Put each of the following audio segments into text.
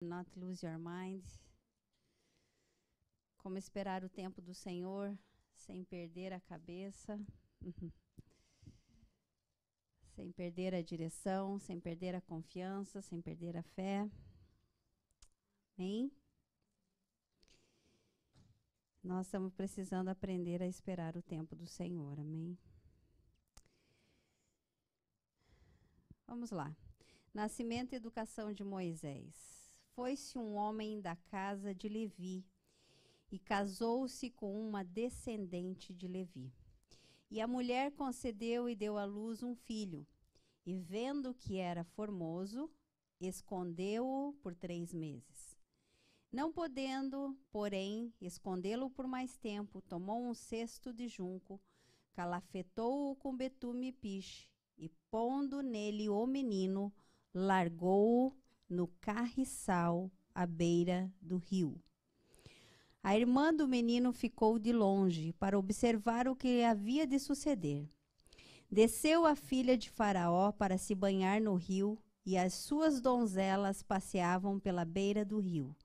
Not lose your mind. Como esperar o tempo do Senhor sem perder a cabeça, sem perder a direção, sem perder a confiança, sem perder a fé. Amém? Nós estamos precisando aprender a esperar o tempo do Senhor. Amém? Vamos lá. Nascimento e educação de Moisés. Foi-se um homem da casa de Levi e casou-se com uma descendente de Levi. E a mulher concedeu e deu à luz um filho. E vendo que era formoso, escondeu-o por 3 meses. Não podendo, porém, escondê-lo por mais tempo, tomou um cesto de junco, calafetou-o com betume e piche, e pondo nele o menino, largou-o no carriçal à beira do rio. A irmã do menino ficou de longe para observar o que havia de suceder. Desceu a filha de Faraó para se banhar no rio, e as suas donzelas passeavam pela beira do rio.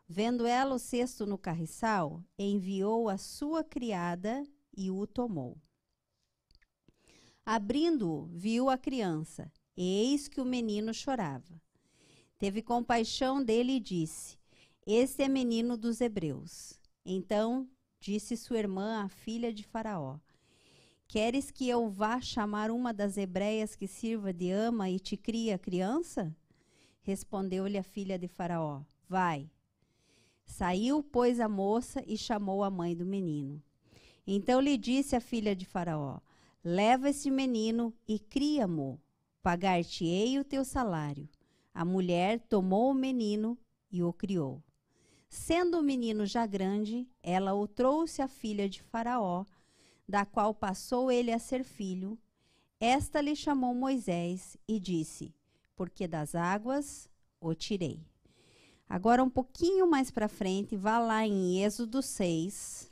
Vendo ela o cesto no carriçal, enviou a sua criada e o tomou. Abrindo-o, viu a criança, e eis que o menino chorava. Teve compaixão dele e disse: Este é menino dos hebreus. Então disse sua irmã, a filha de Faraó: Queres que eu vá chamar uma das hebreias que sirva de ama e te crie a criança? Respondeu-lhe a filha de Faraó: Vai. Saiu, pois, a moça e chamou a mãe do menino. Então lhe disse a filha de Faraó: Leva este menino e cria-mo, pagar-te-ei o teu salário. A mulher tomou o menino e o criou. Sendo o menino já grande, ela o trouxe à filha de Faraó, da qual passou ele a ser filho. Esta lhe chamou Moisés e disse: Porque das águas o tirei. Agora um pouquinho mais para frente, vá lá em Êxodo 6,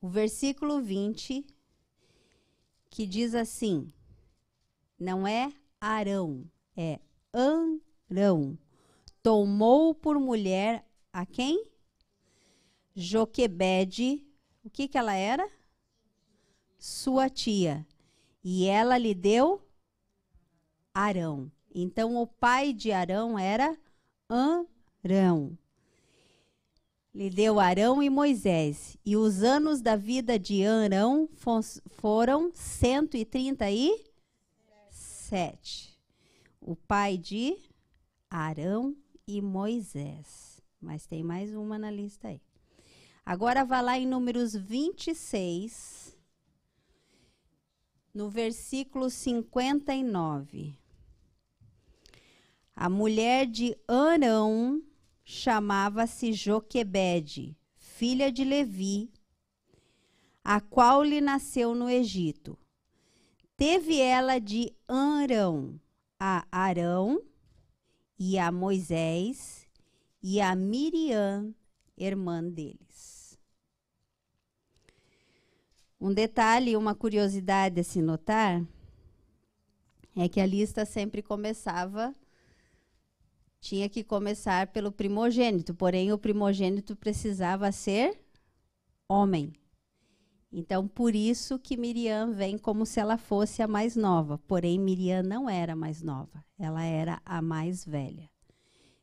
o versículo 20, que diz assim, não é Arão, é Arão. Tomou por mulher a quem? Joquebede. O que ela era? Sua tia. E ela lhe deu Arão. Então, o pai de Arão era Arão. Lhe deu Arão e Moisés. E os anos da vida de Arão foram 137. O pai de Arão e Moisés. Mas tem mais uma na lista aí. Agora vá lá em Números 26, no versículo 59. A mulher de Arão chamava-se Joquebede, filha de Levi, a qual lhe nasceu no Egito. Teve ela de Arão a Arão e a Moisés e a Miriam, irmã deles. Um detalhe, uma curiosidade a se notar, é que a lista sempre tinha que começar pelo primogênito, porém o primogênito precisava ser homem. Então, por isso que Miriam vem como se ela fosse a mais nova. Porém, Miriam não era a mais nova, ela era a mais velha.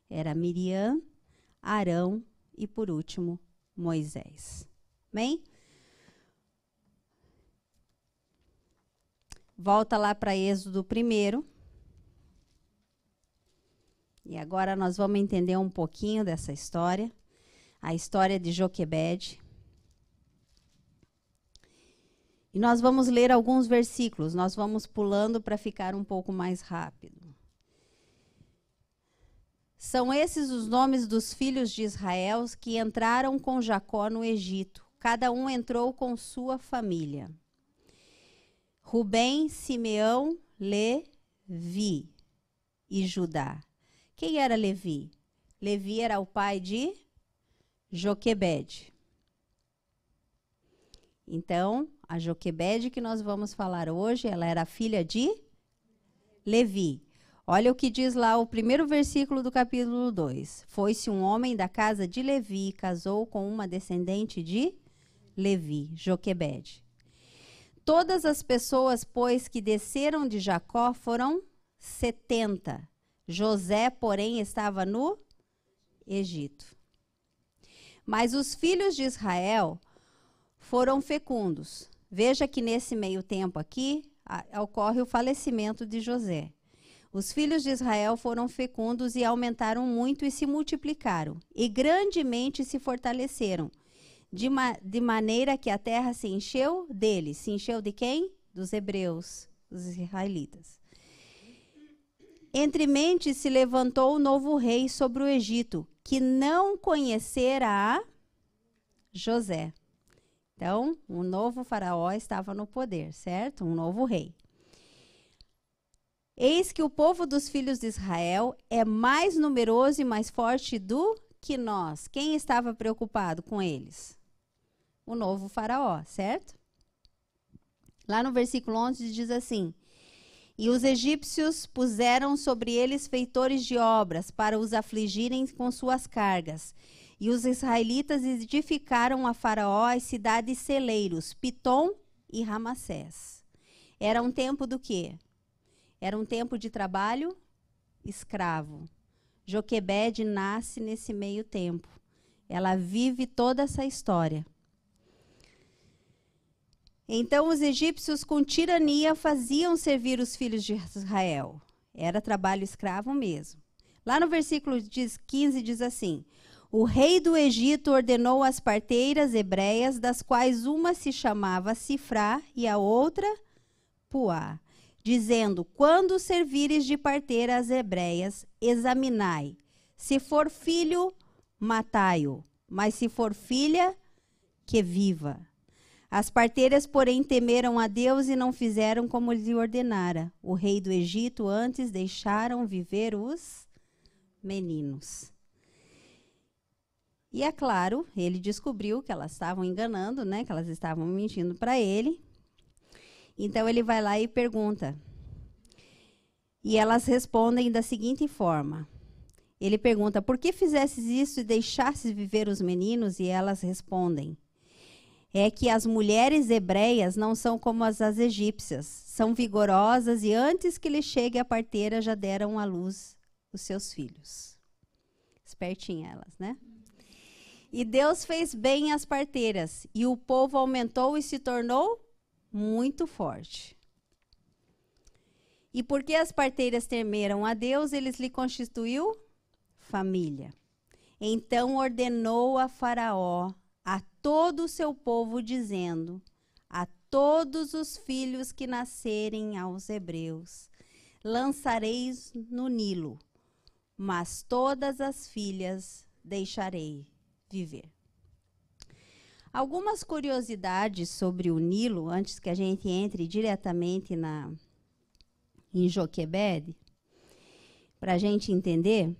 Era Miriam, Arão e, por último, Moisés. Amém? Volta lá para Êxodo 1. E agora nós vamos entender um pouquinho dessa história. A história de Joquebede. E nós vamos ler alguns versículos. Nós vamos pulando para ficar um pouco mais rápido. São esses os nomes dos filhos de Israel que entraram com Jacó no Egito. Cada um entrou com sua família. Rubem, Simeão, Levi e Judá. Quem era Levi? Levi era o pai de Joquebede. Então, a Joquebede que nós vamos falar hoje, ela era filha de Levi. Olha o que diz lá o primeiro versículo do capítulo 2. Foi-se um homem da casa de Levi, casou com uma descendente de Levi, Joquebede. Todas as pessoas, pois, que desceram de Jacó foram 70. José, porém, estava no Egito. Mas os filhos de Israel foram fecundos. Veja que nesse meio tempo aqui ocorre o falecimento de José. Os filhos de Israel foram fecundos e aumentaram muito e se multiplicaram, e grandemente se fortaleceram, de maneira que a terra se encheu deles. Se encheu de quem? Dos hebreus, dos israelitas. Entremente se levantou um novo rei sobre o Egito, que não conhecera a José. Então, um novo faraó estava no poder, certo? Um novo rei. Eis que o povo dos filhos de Israel é mais numeroso e mais forte do que nós. Quem estava preocupado com eles? O novo faraó, certo? Lá no versículo 11 diz assim: e os egípcios puseram sobre eles feitores de obras para os afligirem com suas cargas. E os israelitas edificaram a Faraó as cidades celeiros, Pitom e Ramassés. Era um tempo do quê? Era um tempo de trabalho escravo. Joquebede nasce nesse meio tempo. Ela vive toda essa história. Então os egípcios com tirania faziam servir os filhos de Israel. Era trabalho escravo mesmo. Lá no versículo 15 diz assim: o rei do Egito ordenou as parteiras hebreias, das quais uma se chamava Sifrá e a outra Puá, dizendo: quando servires de parteira às hebreias, examinai. Se for filho, matai-o, mas se for filha, que viva. As parteiras, porém, temeram a Deus e não fizeram como lhe ordenara. O rei do Egito antes deixaram viver os meninos. E é claro, ele descobriu que elas estavam enganando, né? Que elas estavam mentindo para ele. Então ele vai lá e pergunta. E elas respondem da seguinte forma. Ele pergunta: por que fizesses isso e deixasses viver os meninos? E elas respondem: é que as mulheres hebreias não são como as egípcias, são vigorosas e antes que lhe chegue a parteira já deram à luz os seus filhos. Espertinha elas, né? E Deus fez bem às parteiras, e o povo aumentou e se tornou muito forte. E porque as parteiras temeram a Deus, eles lhe constituiu família. Então ordenou a Faraó a todo o seu povo, dizendo: a todos os filhos que nascerem aos hebreus, lançareis no Nilo, mas todas as filhas deixarei viver. Algumas curiosidades sobre o Nilo, antes que a gente entre diretamente em Joquebede, para a gente entender.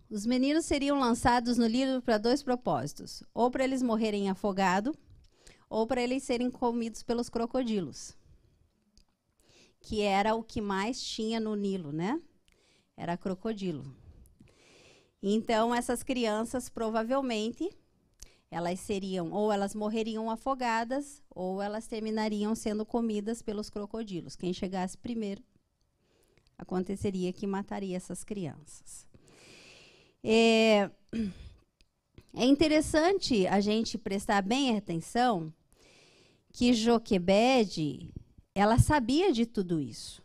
Os meninos seriam lançados no Nilo para dois propósitos: ou para eles morrerem afogados, ou para eles serem comidos pelos crocodilos, que era o que mais tinha no Nilo, né? Era crocodilo. Então, essas crianças, provavelmente, elas seriam, ou elas morreriam afogadas, ou elas terminariam sendo comidas pelos crocodilos. Quem chegasse primeiro, aconteceria que mataria essas crianças. É interessante a gente prestar bem atenção que Joquebede, ela sabia de tudo isso.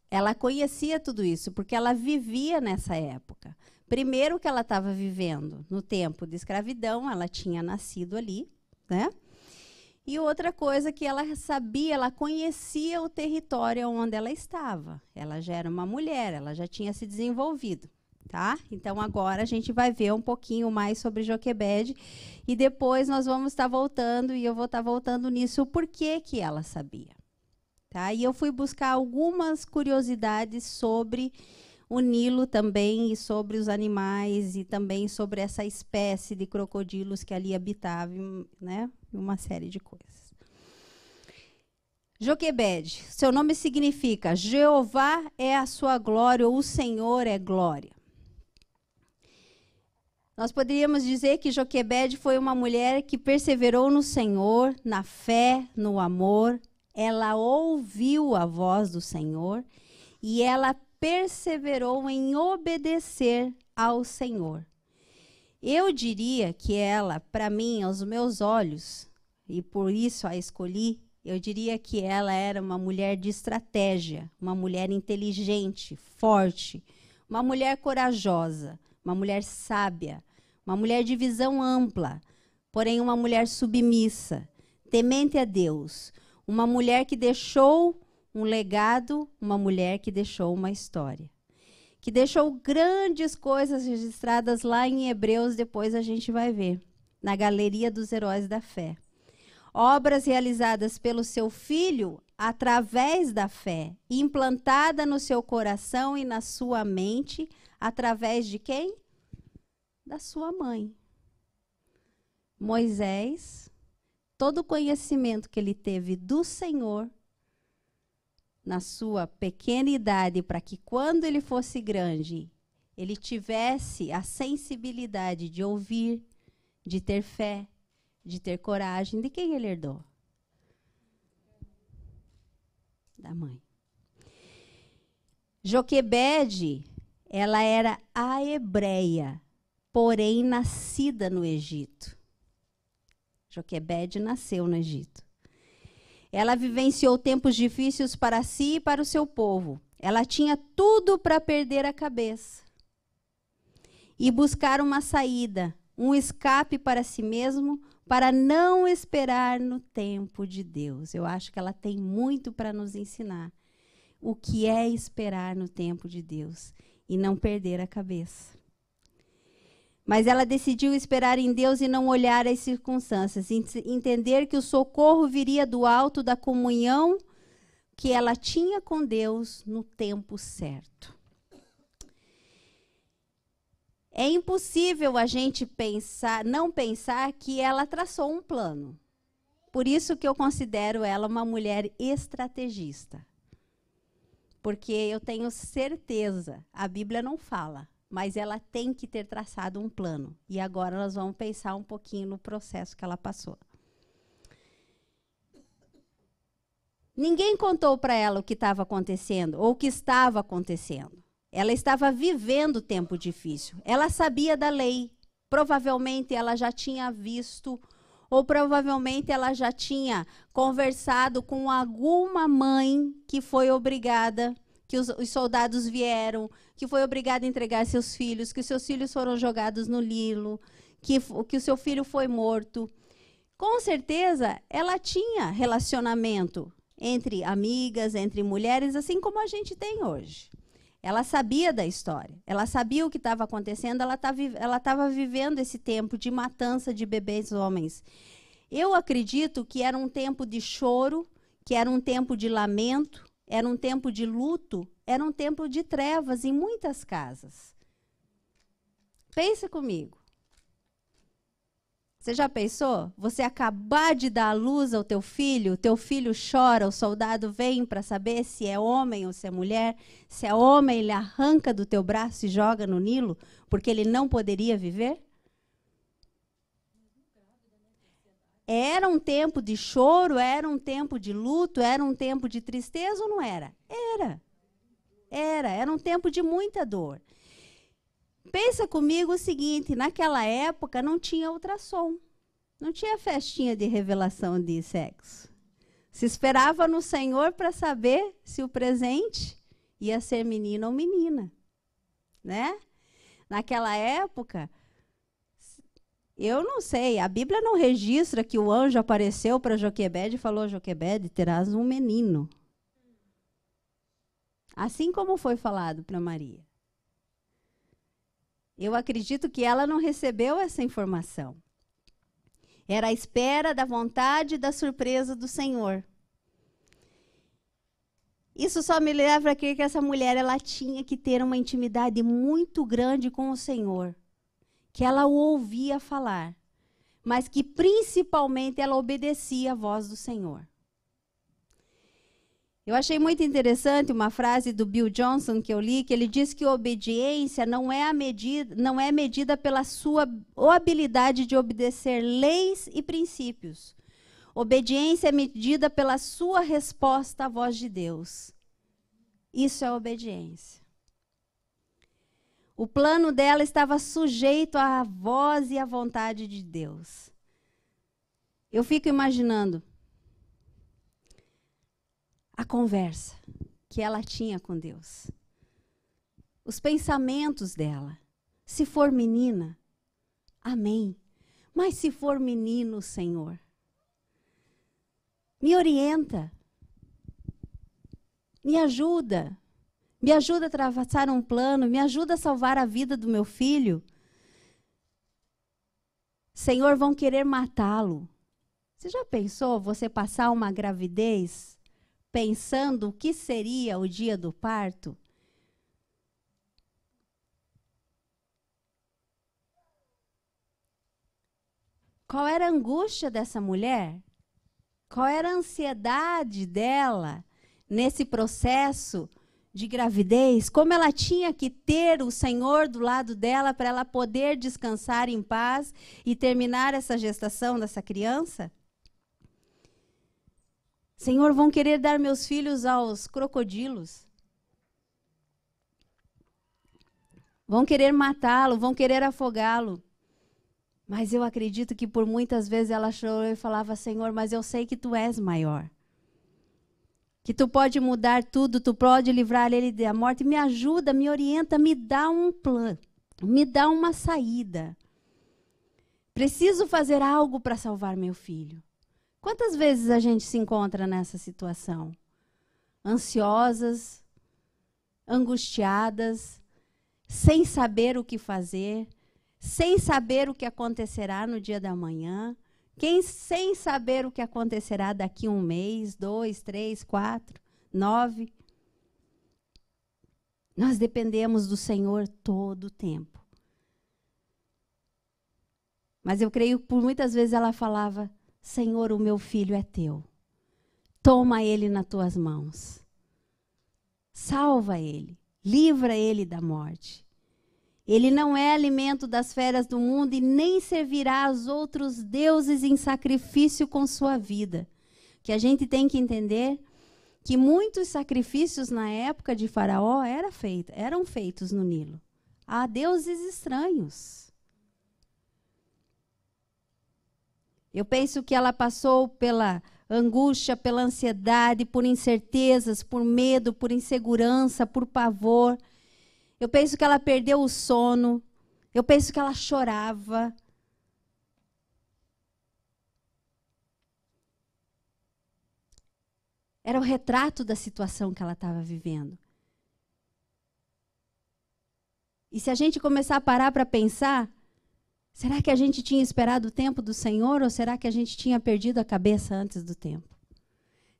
Ela conhecia tudo isso, porque ela vivia nessa época. Primeiro que ela estava vivendo no tempo de escravidão, ela tinha nascido ali, né? E outra coisa que ela sabia, ela conhecia o território onde ela estava. Ela já era uma mulher, ela já tinha se desenvolvido, tá? Então agora a gente vai ver um pouquinho mais sobre Joquebede e depois nós vamos estar voltando e eu vou estar voltando nisso, o porquê que ela sabia. Tá? E eu fui buscar algumas curiosidades sobre o Nilo também, e sobre os animais, e também sobre essa espécie de crocodilos que ali habitavam, né? Uma série de coisas. Joquebede, seu nome significa Jeová é a sua glória, ou o Senhor é glória. Nós poderíamos dizer que Joquebede foi uma mulher que perseverou no Senhor, na fé, no amor. Ela ouviu a voz do Senhor e ela perseverou em obedecer ao Senhor. Eu diria que ela, para mim, aos meus olhos, e por isso a escolhi, eu diria que ela era uma mulher de estratégia, uma mulher inteligente, forte, uma mulher corajosa, uma mulher sábia, uma mulher de visão ampla, porém uma mulher submissa, temente a Deus, uma mulher que deixou um legado, uma mulher que deixou uma história, que deixou grandes coisas registradas lá em Hebreus, depois a gente vai ver, na galeria dos heróis da fé. Obras realizadas pelo seu filho através da fé, implantada no seu coração e na sua mente, através de quem? Da sua mãe. Moisés, todo o conhecimento que ele teve do Senhor, na sua pequena idade, para que quando ele fosse grande, ele tivesse a sensibilidade de ouvir, de ter fé, de ter coragem. De quem ele herdou? Da mãe. Joquebede, ela era a hebreia, porém nascida no Egito. Joquebede nasceu no Egito. Ela vivenciou tempos difíceis para si e para o seu povo. Ela tinha tudo para perder a cabeça e buscar uma saída, um escape para si mesmo, para não esperar no tempo de Deus. Eu acho que ela tem muito para nos ensinar. O que é esperar no tempo de Deus e não perder a cabeça. Mas ela decidiu esperar em Deus e não olhar as circunstâncias, entender que o socorro viria do alto, da comunhão que ela tinha com Deus no tempo certo. É impossível a gente não pensar que ela traçou um plano. Por isso que eu considero ela uma mulher estrategista. Porque eu tenho certeza, a Bíblia não fala, mas ela tem que ter traçado um plano. E agora nós vamos pensar um pouquinho no processo que ela passou. Ninguém contou para ela o que estava acontecendo, ou o que estava acontecendo. Ela estava vivendo tempo difícil. Ela sabia da lei. Provavelmente ela já tinha visto, ou provavelmente ela já tinha conversado com alguma mãe que foi obrigada, que os soldados vieram, que foi obrigada a entregar seus filhos, que seus filhos foram jogados no Nilo, que o seu filho foi morto. Com certeza, ela tinha relacionamento entre amigas, entre mulheres, assim como a gente tem hoje. Ela sabia da história, ela sabia o que estava acontecendo, ela estava vivendo esse tempo de matança de bebês homens. Eu acredito que era um tempo de choro, que era um tempo de lamento, era um tempo de luto, era um tempo de trevas em muitas casas. Pensa comigo. Você já pensou? Você acabar de dar a luz ao teu filho chora, o soldado vem para saber se é homem ou se é mulher. Se é homem, ele arranca do teu braço e joga no Nilo, porque ele não poderia viver? Era um tempo de choro, era um tempo de luto, era um tempo de tristeza ou não era? Era um tempo de muita dor. Pensa comigo o seguinte, naquela época não tinha ultrassom, não tinha festinha de revelação de sexo. Se esperava no Senhor para saber se o presente ia ser menino ou menina, né? Naquela época, eu não sei, a Bíblia não registra que o anjo apareceu para Joquebede e falou, Joquebede, terás um menino. Assim como foi falado para Maria. Eu acredito que ela não recebeu essa informação. Era a espera da vontade e da surpresa do Senhor. Isso só me leva a crer que essa mulher ela tinha que ter uma intimidade muito grande com o Senhor, que ela o ouvia falar, mas que principalmente ela obedecia à voz do Senhor. Eu achei muito interessante uma frase do Bill Johnson que eu li, que ele diz que obediência não é medida pela sua habilidade de obedecer leis e princípios. Obediência é medida pela sua resposta à voz de Deus. Isso é obediência. O plano dela estava sujeito à voz e à vontade de Deus. Eu fico imaginando a conversa que ela tinha com Deus. Os pensamentos dela. Se for menina, amém. Mas se for menino, Senhor, me orienta. Me ajuda a traçar um plano, me ajuda a salvar a vida do meu filho. Senhor, vão querer matá-lo. Você já pensou você passar uma gravidez pensando o que seria o dia do parto? Qual era a angústia dessa mulher? Qual era a ansiedade dela nesse processo de gravidez? Como ela tinha que ter o Senhor do lado dela para ela poder descansar em paz e terminar essa gestação dessa criança? Senhor, vão querer dar meus filhos aos crocodilos. Vão querer matá-lo, vão querer afogá-lo. Mas eu acredito que por muitas vezes ela chorou e falava, Senhor, mas eu sei que Tu és maior. Que Tu pode mudar tudo, Tu pode livrar ele da morte. Me ajuda, me orienta, me dá um plano, me dá uma saída. Preciso fazer algo para salvar meu filho. Quantas vezes a gente se encontra nessa situação? Ansiosas, angustiadas, sem saber o que fazer, sem saber o que acontecerá no dia da manhã, sem saber o que acontecerá daqui 1 mês, 2, 3, 4, 9. Nós dependemos do Senhor todo o tempo. Mas eu creio que por muitas vezes ela falava, Senhor, o meu filho é Teu. Toma ele nas Tuas mãos. Salva ele. Livra ele da morte. Ele não é alimento das feras do mundo e nem servirá aos outros deuses em sacrifício com sua vida. Que a gente tem que entender que muitos sacrifícios na época de Faraó eram feitos no Nilo. A deuses estranhos. Eu penso que ela passou pela angústia, pela ansiedade, por incertezas, por medo, por insegurança, por pavor. Eu penso que ela perdeu o sono. Eu penso que ela chorava. Era o retrato da situação que ela estava vivendo. E se a gente começar a parar para pensar, será que a gente tinha esperado o tempo do Senhor ou será que a gente tinha perdido a cabeça antes do tempo?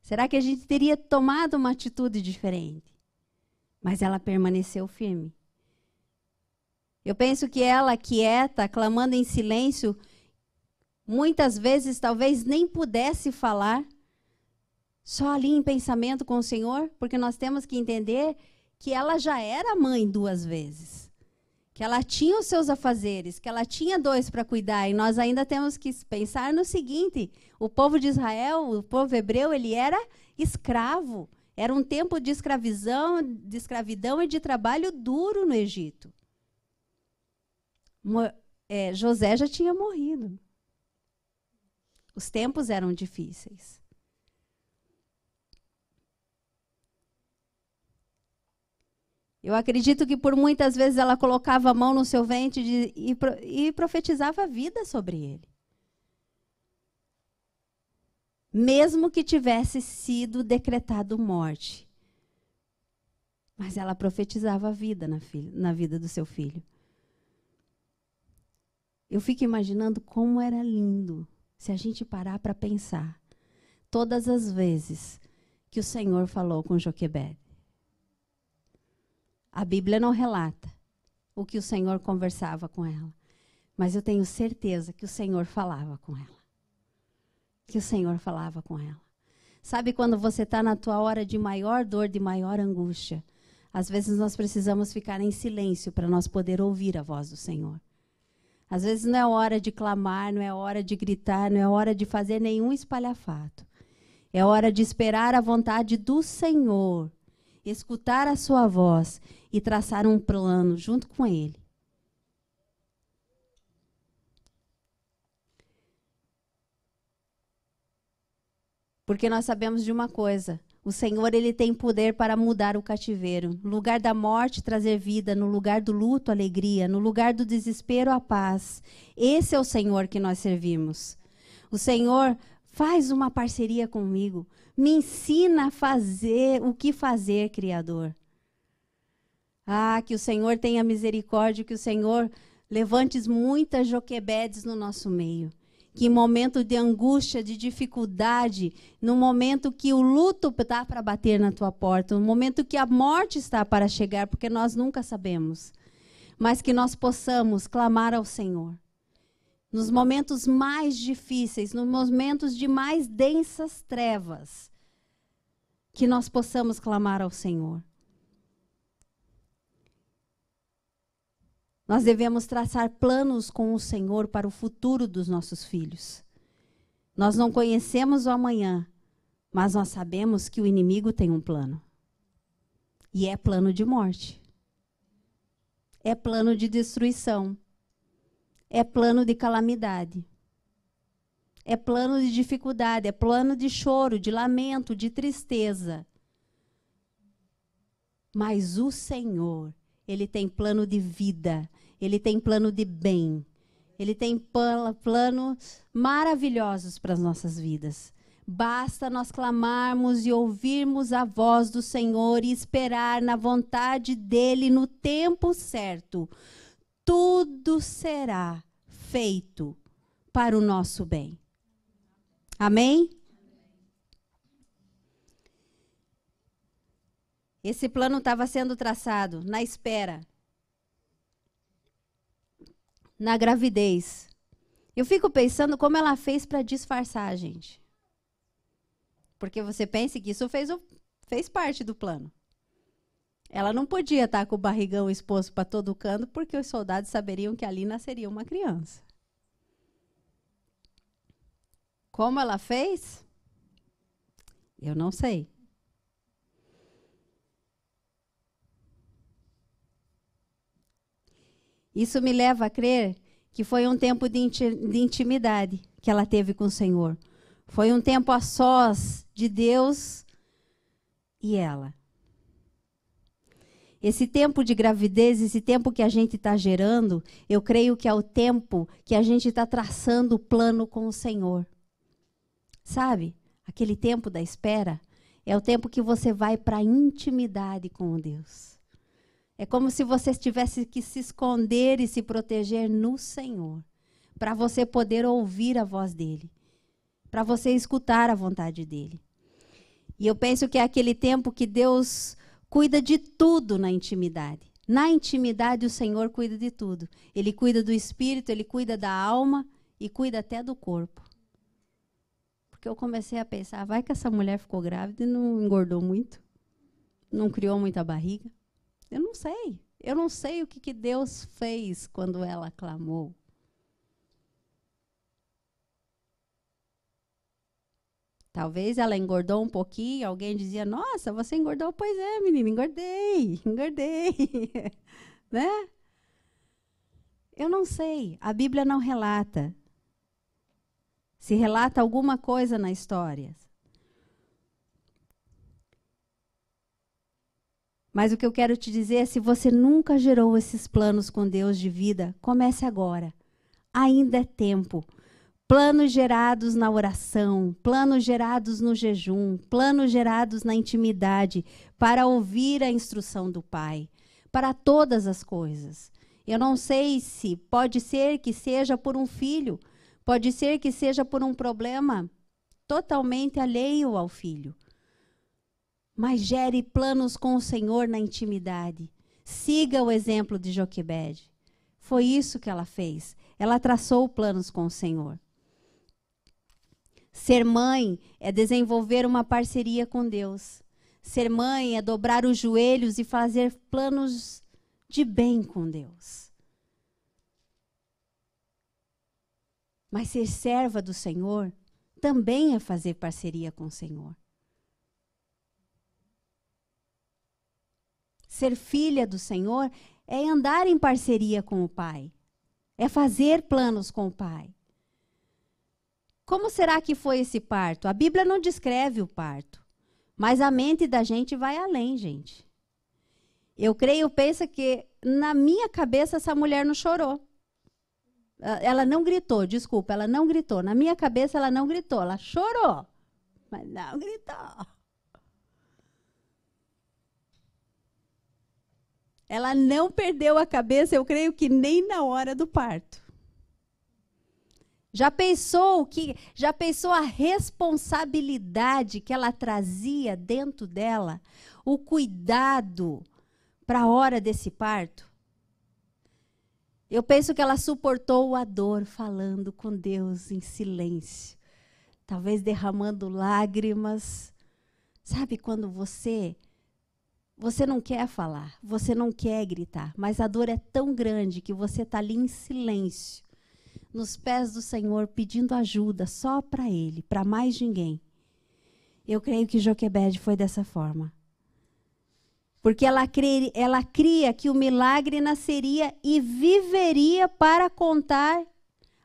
Será que a gente teria tomado uma atitude diferente? Mas ela permaneceu firme. Eu penso que ela, quieta, clamando em silêncio, muitas vezes talvez nem pudesse falar, só ali em pensamento com o Senhor, porque nós temos que entender que ela já era mãe 2 vezes. Que ela tinha os seus afazeres, que ela tinha 2 para cuidar. E nós ainda temos que pensar no seguinte, o povo de Israel, o povo hebreu, ele era escravo. Era um tempo de escravidão e de trabalho duro no Egito. José já tinha morrido. Os tempos eram difíceis. Eu acredito que por muitas vezes ela colocava a mão no seu ventre e profetizava a vida sobre ele. Mesmo que tivesse sido decretado morte. Mas ela profetizava a vida na vida do seu filho. Eu fico imaginando como era lindo se a gente parar para pensar. Todas as vezes que o Senhor falou com Joquebede. A Bíblia não relata o que o Senhor conversava com ela, mas eu tenho certeza que o Senhor falava com ela. Que o Senhor falava com ela. Sabe quando você está na tua hora de maior dor, de maior angústia? Às vezes nós precisamos ficar em silêncio para nós poder ouvir a voz do Senhor. Às vezes não é hora de clamar, não é hora de gritar, não é hora de fazer nenhum espalhafato. É hora de esperar a vontade do Senhor, escutar a sua voz e traçar um plano junto com Ele. Porque nós sabemos de uma coisa, o Senhor, Ele tem poder para mudar o cativeiro. No lugar da morte, trazer vida. No lugar do luto, alegria. No lugar do desespero, a paz. Esse é o Senhor que nós servimos. O Senhor faz uma parceria comigo. Me ensina a fazer o que fazer, Criador. Ah, que o Senhor tenha misericórdia, que o Senhor levante muitas Joquebedes no nosso meio. Que em momento de angústia, de dificuldade, no momento que o luto está para bater na tua porta, no momento que a morte está para chegar, porque nós nunca sabemos, mas que nós possamos clamar ao Senhor. Nos momentos mais difíceis, nos momentos de mais densas trevas, que nós possamos clamar ao Senhor. Nós devemos traçar planos com o Senhor para o futuro dos nossos filhos. Nós não conhecemos o amanhã, mas nós sabemos que o inimigo tem um plano. E é plano de morte. É plano de destruição. É plano de calamidade. É plano de dificuldade, é plano de choro, de lamento, de tristeza. Mas o Senhor, Ele tem plano de vida, Ele tem plano de bem, Ele tem planos maravilhosos para as nossas vidas. Basta nós clamarmos e ouvirmos a voz do Senhor e esperar na vontade dEle no tempo certo. Tudo será feito para o nosso bem. Amém? Esse plano estava sendo traçado na espera, na gravidez. Eu fico pensando como ela fez para disfarçar, gente. Porque você pensa que isso fez parte do plano. Ela não podia estar com o barrigão exposto para todo canto, porque os soldados saberiam que ali nasceria uma criança. Como ela fez? Eu não sei. Isso me leva a crer que foi um tempo de intimidade que ela teve com o Senhor. Foi um tempo a sós de Deus e ela. Esse tempo de gravidez, esse tempo que a gente está gerando, eu creio que é o tempo que a gente está traçando o plano com o Senhor. Sabe? Aquele tempo da espera é o tempo que você vai para a intimidade com Deus. É como se você tivesse que se esconder e se proteger no Senhor, para você poder ouvir a voz dEle, para você escutar a vontade dEle. E eu penso que é aquele tempo que Deus cuida de tudo na intimidade. Na intimidade, o Senhor cuida de tudo. Ele cuida do espírito, Ele cuida da alma e cuida até do corpo. Porque eu comecei a pensar, vai que essa mulher ficou grávida e não engordou muito? Não criou muita barriga? Eu não sei. Eu não sei o que Deus fez quando ela clamou. Talvez ela engordou um pouquinho, alguém dizia, nossa, você engordou? Pois é, menina, engordei. Né? Eu não sei, a Bíblia não relata. Se relata alguma coisa na história. Mas o que eu quero te dizer é, se você nunca gerou esses planos com Deus de vida, comece agora. Ainda é tempo. Planos gerados na oração, planos gerados no jejum, planos gerados na intimidade, para ouvir a instrução do Pai, para todas as coisas. Eu não sei se pode ser que seja por um filho, pode ser que seja por um problema totalmente alheio ao filho. mas gere planos com o Senhor na intimidade. Siga o exemplo de Joquebede. Foi isso que ela fez. Ela traçou planos com o Senhor. Ser mãe é desenvolver uma parceria com Deus. Ser mãe é dobrar os joelhos e fazer planos de bem com Deus. Mas ser serva do Senhor também é fazer parceria com o Senhor. Ser filha do Senhor é andar em parceria com o Pai. É fazer planos com o Pai. Como será que foi esse parto? A Bíblia não descreve o parto. Mas a mente da gente vai além, gente. Eu penso que na minha cabeça essa mulher não chorou. Ela não gritou, desculpa, ela não gritou. Na minha cabeça ela não gritou, ela chorou, mas não gritou. Ela não perdeu a cabeça, eu creio que nem na hora do parto. Já pensou a responsabilidade que ela trazia dentro dela, o cuidado para a hora desse parto? Eu penso que ela suportou a dor falando com Deus em silêncio, talvez derramando lágrimas. Sabe quando você não quer falar, você não quer gritar, mas a dor é tão grande que você está ali em silêncio, nos pés do Senhor, pedindo ajuda só para Ele, para mais ninguém. Eu creio que Joquebede foi dessa forma. Porque ela cria que o milagre nasceria e viveria para contar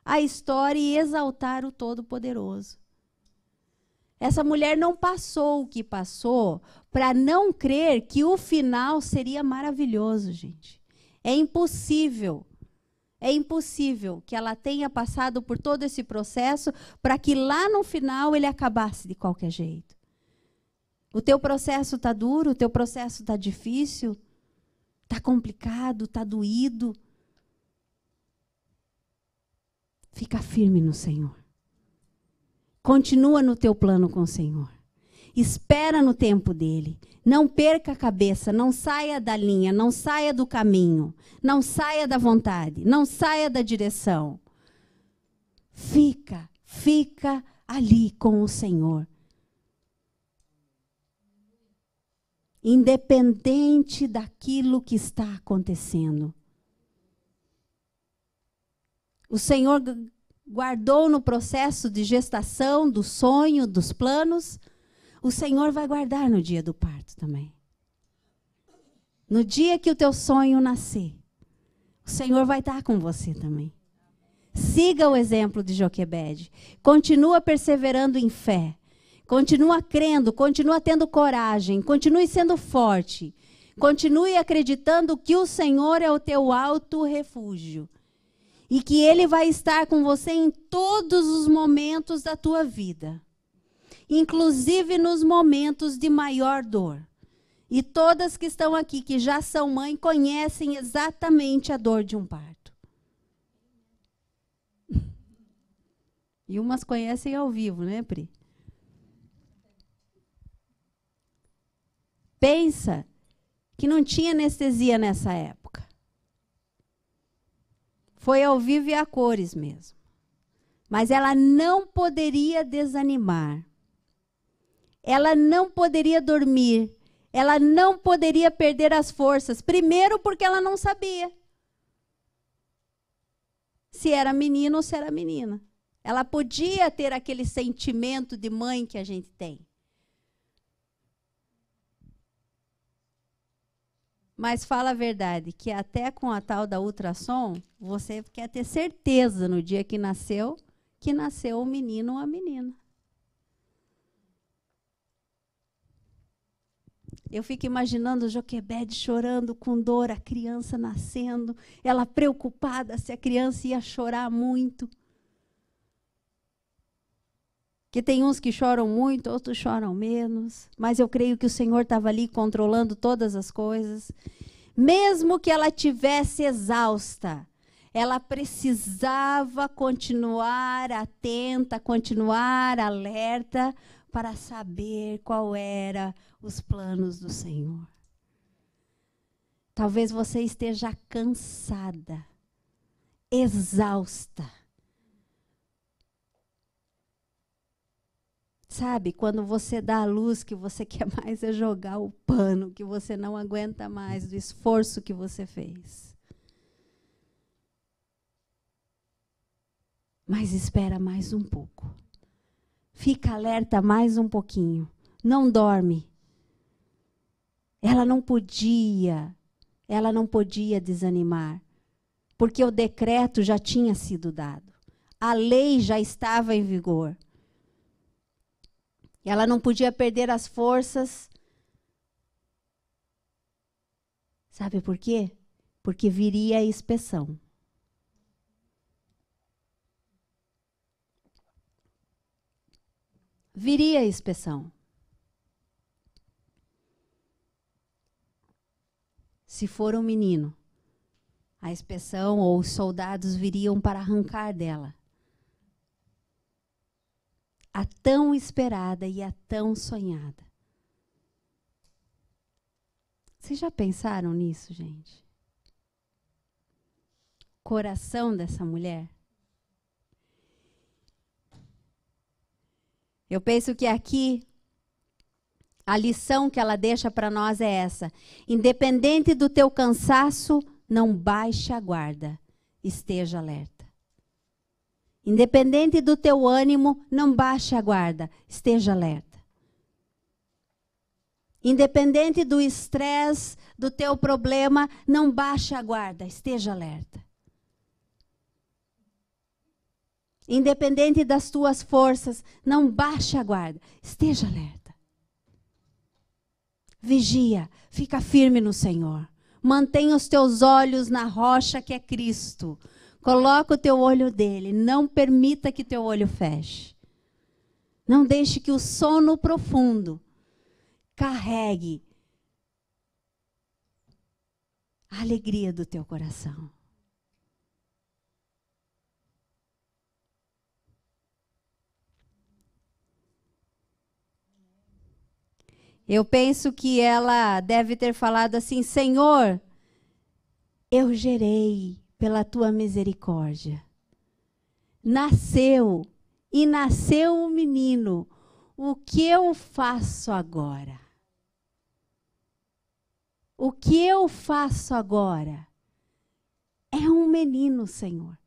a história e exaltar o Todo-Poderoso. Essa mulher não passou o que passou para não crer que o final seria maravilhoso, gente. É impossível que ela tenha passado por todo esse processo para que lá no final ele acabasse de qualquer jeito. O teu processo está duro, o teu processo está difícil, está complicado, está doído. Fica firme no Senhor. Continua no teu plano com o Senhor. Espera no tempo dele. Não perca a cabeça, não saia da linha, não saia do caminho, não saia da vontade, não saia da direção. Fica ali com o Senhor. Independente daquilo que está acontecendo. O Senhor guardou no processo de gestação, do sonho, dos planos. O Senhor vai guardar no dia do parto também. No dia que o teu sonho nascer, o Senhor vai estar com você também. Siga o exemplo de Joquebede. Continua perseverando em fé. Continua crendo, continua tendo coragem, continue sendo forte. Continue acreditando que o Senhor é o teu alto refúgio. E que Ele vai estar com você em todos os momentos da tua vida. Inclusive nos momentos de maior dor. E todas que estão aqui, que já são mãe, conhecem exatamente a dor de um parto. E umas conhecem ao vivo, né, Pri? Pensa que não tinha anestesia nessa época. Foi ao vivo e a cores mesmo. Mas ela não poderia desanimar. Ela não poderia dormir. Ela não poderia perder as forças. Primeiro porque ela não sabia se era menino ou se era menina. Ela podia ter aquele sentimento de mãe que a gente tem. Mas fala a verdade, que até com a tal da ultrassom, você quer ter certeza no dia que nasceu um menino ou uma menina. Eu fico imaginando Joquebede chorando com dor, a criança nascendo, ela preocupada se a criança ia chorar muito. Que tem uns que choram muito, outros choram menos. Mas eu creio que o Senhor estava ali controlando todas as coisas. Mesmo que ela tivesse exausta, ela precisava continuar atenta, continuar alerta, para saber qual era os planos do Senhor. Talvez você esteja cansada, exausta. Sabe, quando você dá a luz, que você quer mais é jogar o pano, que você não aguenta mais do esforço que você fez. Mas espera mais um pouco. Fica alerta mais um pouquinho. Não dorme. Ela não podia desanimar, porque o decreto já tinha sido dado. A lei já estava em vigor. Ela não podia perder as forças. Sabe por quê? Porque viria a inspeção. Viria a inspeção. Se for um menino, a inspeção ou os soldados viriam para arrancar dela a tão esperada e a tão sonhada. Vocês já pensaram nisso, gente? Coração dessa mulher. Eu penso que aqui a lição que ela deixa para nós é essa: independente do teu cansaço, não baixe a guarda, esteja alerta. Independente do teu ânimo, não baixe a guarda, esteja alerta. Independente do estresse, do teu problema, não baixe a guarda, esteja alerta. Independente das tuas forças, não baixe a guarda, esteja alerta. Vigia, fica firme no Senhor. Mantenha os teus olhos na rocha que é Cristo. Coloca o teu olho dele, não permita que teu olho feche. Não deixe que o sono profundo carregue a alegria do teu coração. Eu penso que ela deve ter falado assim: Senhor, eu gerei pela tua misericórdia. Nasceu, e nasceu um menino. O que eu faço agora? O que eu faço agora? É um menino, Senhor.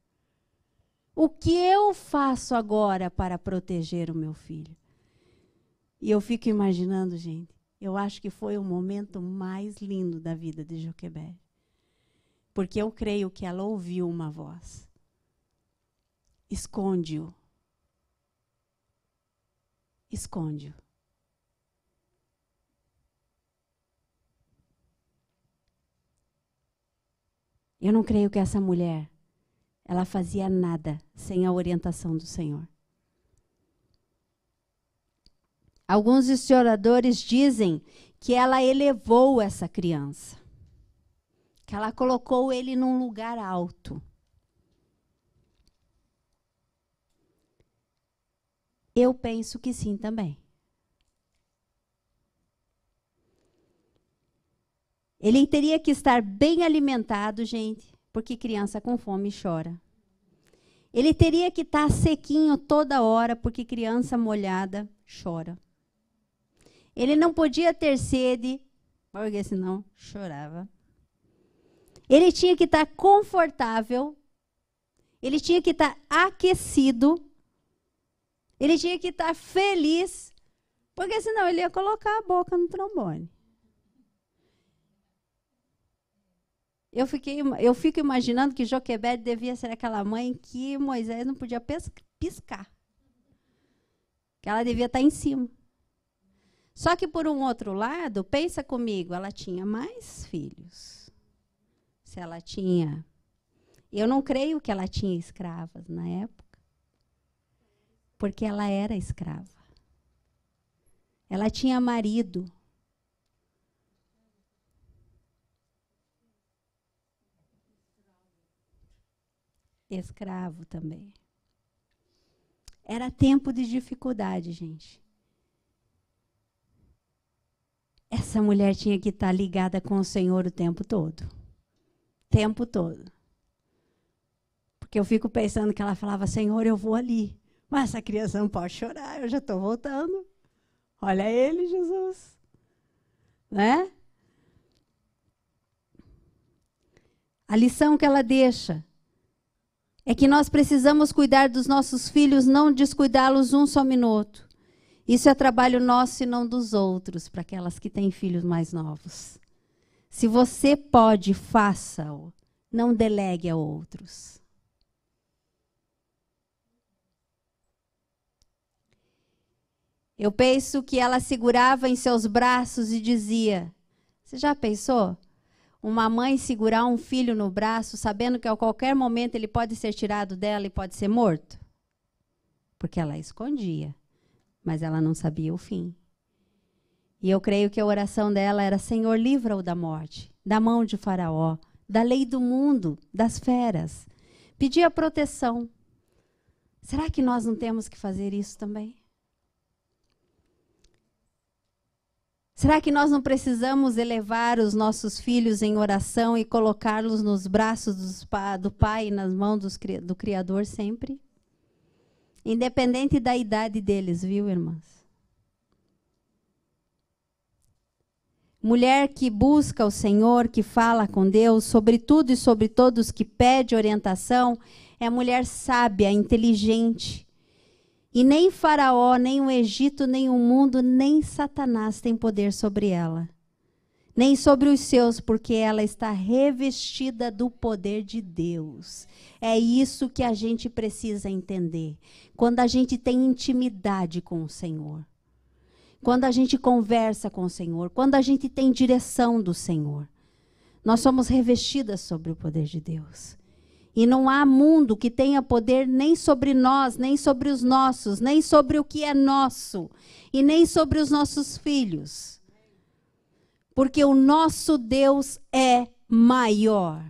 O que eu faço agora para proteger o meu filho? E eu fico imaginando, gente, eu acho que foi o momento mais lindo da vida de Joquebede. Porque eu creio que ela ouviu uma voz. Esconde-o. Esconde-o. Eu não creio que essa mulher, ela fazia nada sem a orientação do Senhor. Alguns historiadores dizem que ela elevou essa criança. Que ela colocou ele num lugar alto. Eu penso que sim também. Ele teria que estar bem alimentado, gente, porque criança com fome chora. Ele teria que estar sequinho toda hora, porque criança molhada chora. Ele não podia ter sede, porque senão chorava. Ele tinha que estar confortável. Ele tinha que estar aquecido. Ele tinha que estar feliz, porque senão ele ia colocar a boca no trombone. Eu fico imaginando que Joquebede devia ser aquela mãe que Moisés não podia piscar. Que ela devia estar em cima. Só que, por um outro lado, pensa comigo, ela tinha mais filhos. Se ela tinha... Eu não creio que ela tinha escravas na época. Porque ela era escrava. Ela tinha marido. Escravo também. Era tempo de dificuldade, gente. essa mulher tinha que estar ligada com o Senhor o tempo todo. Tempo todo. Porque eu fico pensando que ela falava, Senhor, eu vou ali. Mas essa criança não pode chorar, eu já estou voltando. Olha ele, Jesus. Né? A lição que ela deixa é que nós precisamos cuidar dos nossos filhos, não descuidá-los um só minuto. Isso é trabalho nosso e não dos outros, para aquelas que têm filhos mais novos. Se você pode, faça-o. Não delegue a outros. Eu penso que ela segurava em seus braços e dizia, você já pensou? Uma mãe segurar um filho no braço, sabendo que a qualquer momento ele pode ser tirado dela e pode ser morto? Porque ela escondia, mas ela não sabia o fim. E eu creio que a oração dela era, Senhor, livra-o da morte, da mão de Faraó, da lei do mundo, das feras. Pedia proteção. Será que nós não temos que fazer isso também? Será que nós não precisamos elevar os nossos filhos em oração e colocá-los nos braços do Pai e nas mãos do Criador sempre? Independente da idade deles, viu, irmãs? Mulher que busca o Senhor, que fala com Deus, sobre tudo e sobre todos, que pede orientação, é mulher sábia, inteligente. E nem Faraó, nem o Egito, nem o mundo, nem Satanás tem poder sobre ela. Nem sobre os seus, porque ela está revestida do poder de Deus. É isso que a gente precisa entender. Quando a gente tem intimidade com o Senhor. Quando a gente conversa com o Senhor. Quando a gente tem direção do Senhor. Nós somos revestidas sobre o poder de Deus. E não há mundo que tenha poder nem sobre nós, nem sobre os nossos, nem sobre o que é nosso, e nem sobre os nossos filhos. Porque o nosso Deus é maior.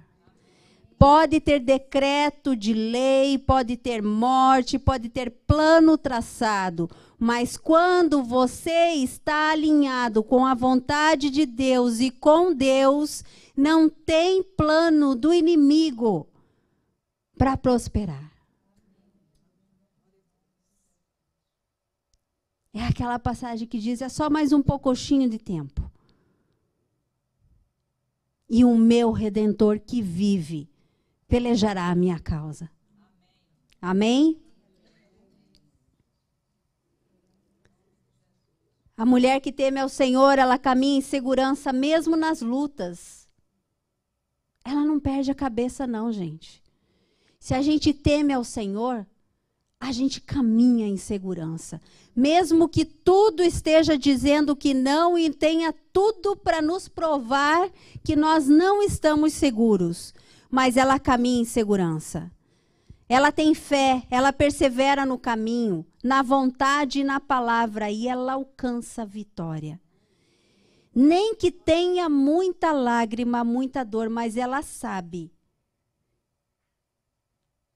Pode ter decreto de lei, pode ter morte, pode ter plano traçado, mas quando você está alinhado com a vontade de Deus e com Deus, não tem plano do inimigo para prosperar. É aquela passagem que diz, é só mais um pouquinho de tempo. E o meu Redentor que vive pelejará a minha causa. Amém? A mulher que teme ao Senhor, ela caminha em segurança mesmo nas lutas. Ela não perde a cabeça não, gente. Se a gente teme ao Senhor, a gente caminha em segurança. Mesmo que tudo esteja dizendo que não e tenha tudo para nos provar que nós não estamos seguros. Mas ela caminha em segurança. Ela tem fé, ela persevera no caminho, na vontade e na palavra, e ela alcança a vitória. Nem que tenha muita lágrima, muita dor, mas ela sabe.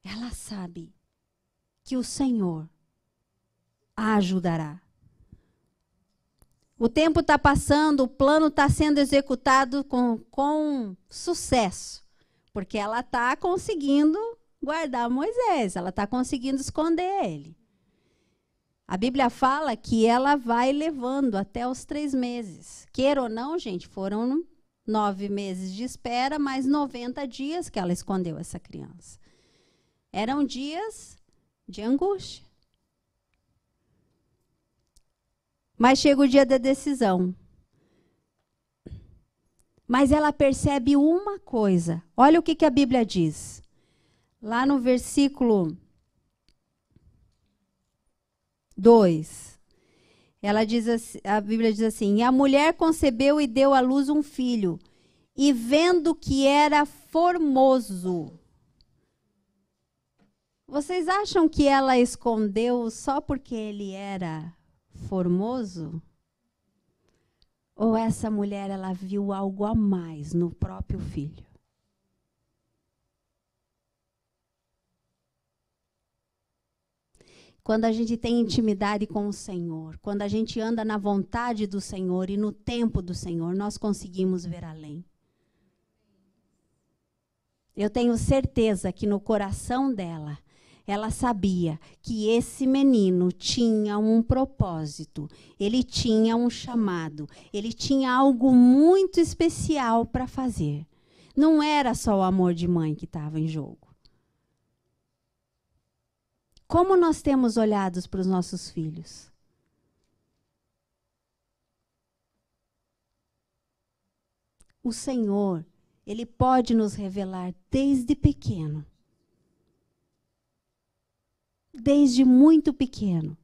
Ela sabe que o Senhor a ajudará. O tempo está passando, o plano está sendo executado com sucesso. Porque ela está conseguindo guardar Moisés, ela está conseguindo esconder ele. A Bíblia fala que ela vai levando até os 3 meses. Queira ou não, gente, foram 9 meses de espera, mais 90 dias que ela escondeu essa criança. Eram dias de angústia. Mas chega o dia da decisão. Mas ela percebe uma coisa. Olha o que a Bíblia diz. Lá no versículo 2. Ela diz assim, a Bíblia diz assim: e a mulher concebeu e deu à luz um filho, e vendo que era formoso. Vocês acham que ela escondeu só porque ele era formoso? Ou essa mulher, ela viu algo a mais no próprio filho? Quando a gente tem intimidade com o Senhor, quando a gente anda na vontade do Senhor e no tempo do Senhor, nós conseguimos ver além. Eu tenho certeza que no coração dela, ela sabia que esse menino tinha um propósito, ele tinha um chamado, ele tinha algo muito especial para fazer. Não era só o amor de mãe que estava em jogo. Como nós temos olhado para os nossos filhos? O Senhor, Ele pode nos revelar desde pequeno. Desde muito pequeno.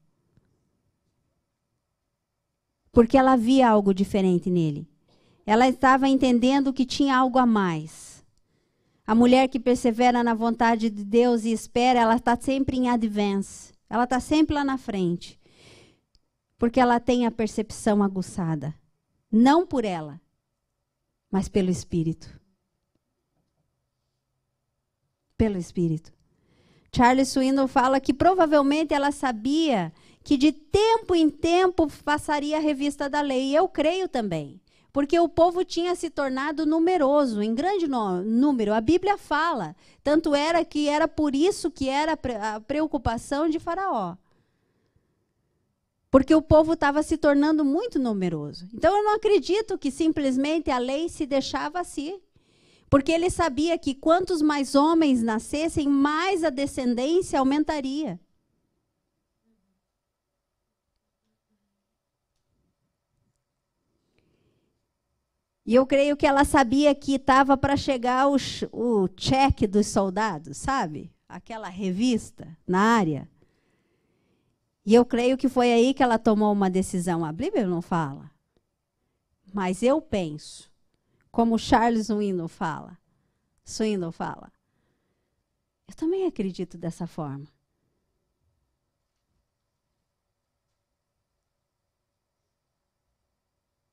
Porque ela via algo diferente nele. Ela estava entendendo que tinha algo a mais. A mulher que persevera na vontade de Deus e espera, ela está sempre em advance. Ela está sempre lá na frente. Porque ela tem a percepção aguçada. Não por ela, mas pelo Espírito. Pelo Espírito. Charles Swindoll fala que provavelmente ela sabia que de tempo em tempo passaria a revista da lei. E eu creio também. Porque o povo tinha se tornado numeroso, em grande número. A Bíblia fala. Tanto era que era por isso que era a preocupação de Faraó. Porque o povo estava se tornando muito numeroso. Então eu não acredito que simplesmente a lei se deixava assim. Porque ele sabia que quantos mais homens nascessem, mais a descendência aumentaria. E eu creio que ela sabia que estava para chegar o cheque dos soldados, sabe? Aquela revista na área. E eu creio que foi aí que ela tomou uma decisão. A Bíblia não fala. Mas eu penso, como Charles Swindoll fala. Eu também acredito dessa forma.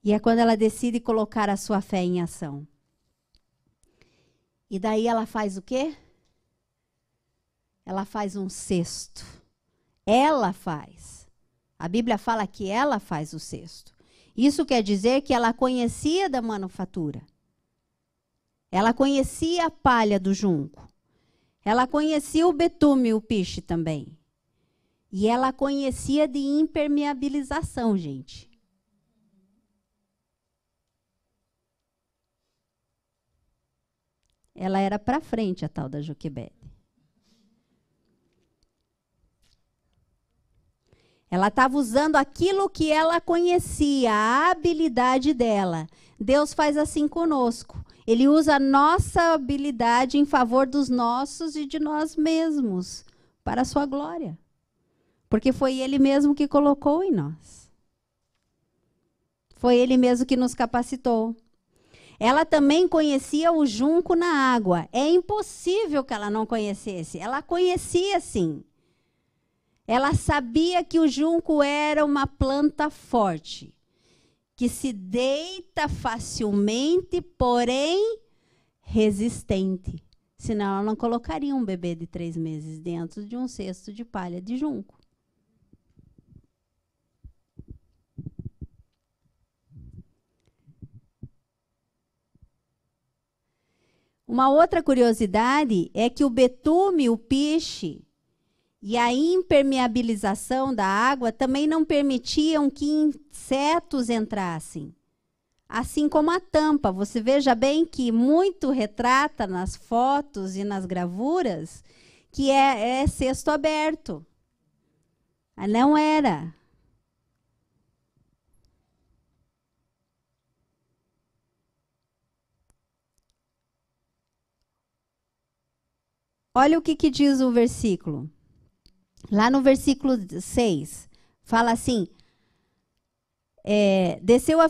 E é quando ela decide colocar a sua fé em ação. E daí ela faz o quê? Ela faz um cesto. Ela faz. A Bíblia fala que ela faz o cesto. Isso quer dizer que ela conhecia da manufatura. Ela conhecia a palha do junco. Ela conhecia o betume e o piche também. E ela conhecia de impermeabilização, gente. Ela era para frente, a tal da Joquebede. Ela estava usando aquilo que ela conhecia, a habilidade dela. Deus faz assim conosco. Ele usa a nossa habilidade em favor dos nossos e de nós mesmos, para a sua glória. Porque foi Ele mesmo que colocou em nós. Foi Ele mesmo que nos capacitou. Ela também conhecia o junco na água. É impossível que ela não conhecesse. Ela conhecia, sim. Ela sabia que o junco era uma planta forte, que se deita facilmente, porém resistente. Senão ela não colocaria um bebê de 3 meses dentro de um cesto de palha de junco. Uma outra curiosidade é que o betume, o piche e a impermeabilização da água também não permitiam que insetos entrassem. Assim como a tampa. Você veja bem que muito retrata nas fotos e nas gravuras que é cesto aberto. Não era. Olha o que diz o versículo. Lá no versículo 6, fala assim, desceu a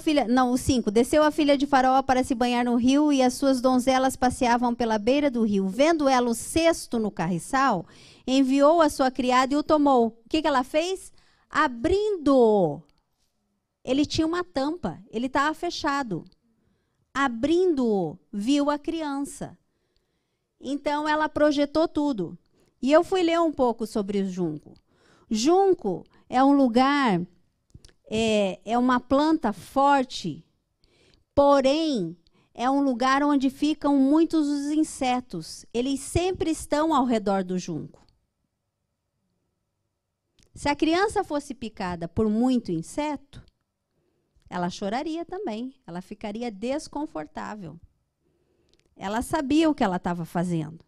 filha de Faraó para se banhar no rio e as suas donzelas passeavam pela beira do rio. Vendo ela o cesto no carriçal, enviou a sua criada e o tomou. O que ela fez? Abrindo-o. Ele tinha uma tampa, ele estava fechado. Abrindo-o, viu a criança. Então, ela projetou tudo. E eu fui ler um pouco sobre o junco. Junco é um lugar, é uma planta forte, porém, é um lugar onde ficam muitos os insetos. Eles sempre estão ao redor do junco. Se a criança fosse picada por muito inseto, ela choraria também, ela ficaria desconfortável. Ela sabia o que ela estava fazendo.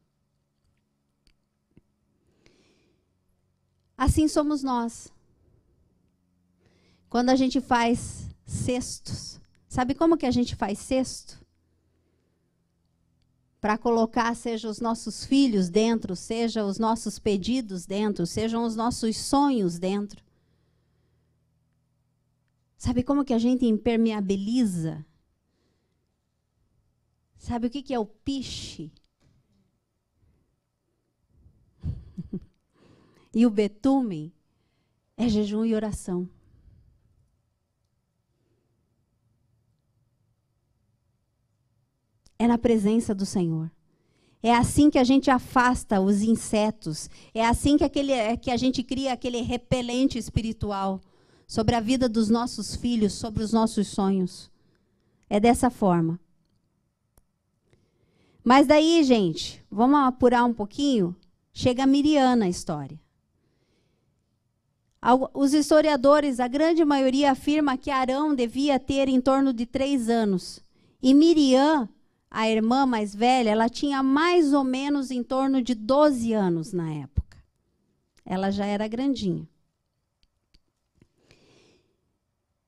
Assim somos nós. Quando a gente faz cestos, sabe como que a gente faz cesto? Para colocar, seja os nossos filhos dentro, seja os nossos pedidos dentro, sejam os nossos sonhos dentro. Sabe como que a gente impermeabiliza? Sabe o que é o piche? E o betume? É jejum e oração. É na presença do Senhor. É assim que a gente afasta os insetos. É assim que a gente cria aquele repelente espiritual sobre a vida dos nossos filhos, sobre os nossos sonhos. É dessa forma. Mas daí, gente, vamos apurar um pouquinho? Chega Miriam na história. Os historiadores, a grande maioria, afirma que Arão devia ter em torno de 3 anos. E Miriam, a irmã mais velha, ela tinha mais ou menos em torno de 12 anos na época. Ela já era grandinha.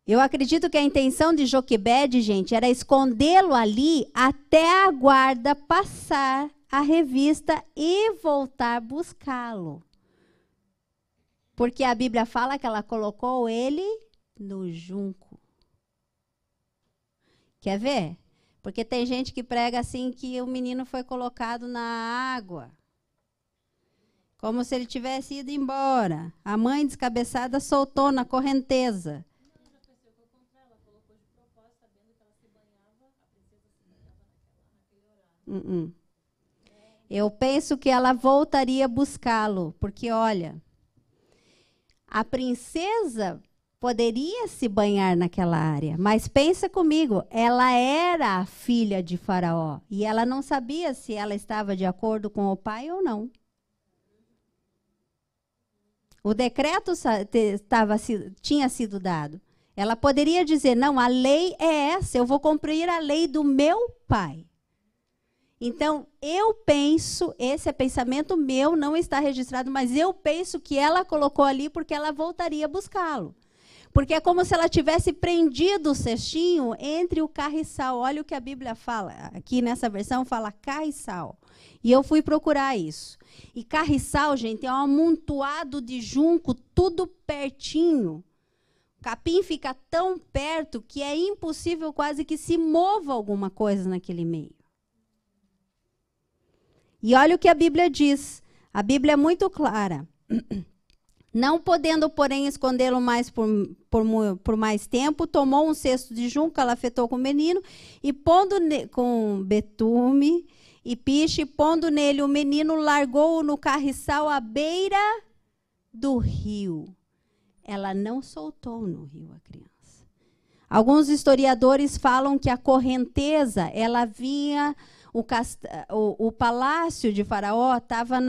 Eu acredito que a intenção de Joquebede, gente, era escondê-lo ali até a guarda passar a revista e voltar buscá-lo. Porque a Bíblia fala que ela colocou ele no junco. Quer ver? Porque tem gente que prega assim que o menino foi colocado na água. Como se ele tivesse ido embora. A mãe descabeçada soltou na correnteza. Eu penso que ela voltaria buscá-lo, porque olha, a princesa poderia se banhar naquela área, mas pensa comigo, ela era a filha de Faraó e ela não sabia se ela estava de acordo com o pai ou não. O decreto tinha sido dado. Ela poderia dizer, não, a lei é essa, eu vou cumprir a lei do meu pai. Então, eu penso, esse é pensamento meu, não está registrado, mas eu penso que ela colocou ali porque ela voltaria buscá-lo. Porque é como se ela tivesse prendido o cestinho entre o carriçal. Olha o que a Bíblia fala, aqui nessa versão fala carriçal. E eu fui procurar isso. E carriçal, gente, é um amontoado de junco, tudo pertinho. O capim fica tão perto que é impossível quase que se mova alguma coisa naquele meio. E olha o que a Bíblia diz. A Bíblia é muito clara. Não podendo, porém, escondê-lo mais por mais tempo, tomou um cesto de junco, ela afetou com o menino, e pondo com betume e piche, pondo nele o menino, largou-o no carriçal à beira do rio. Ela não soltou no rio a criança. Alguns historiadores falam que a correnteza, ela vinha... O palácio de Faraó estava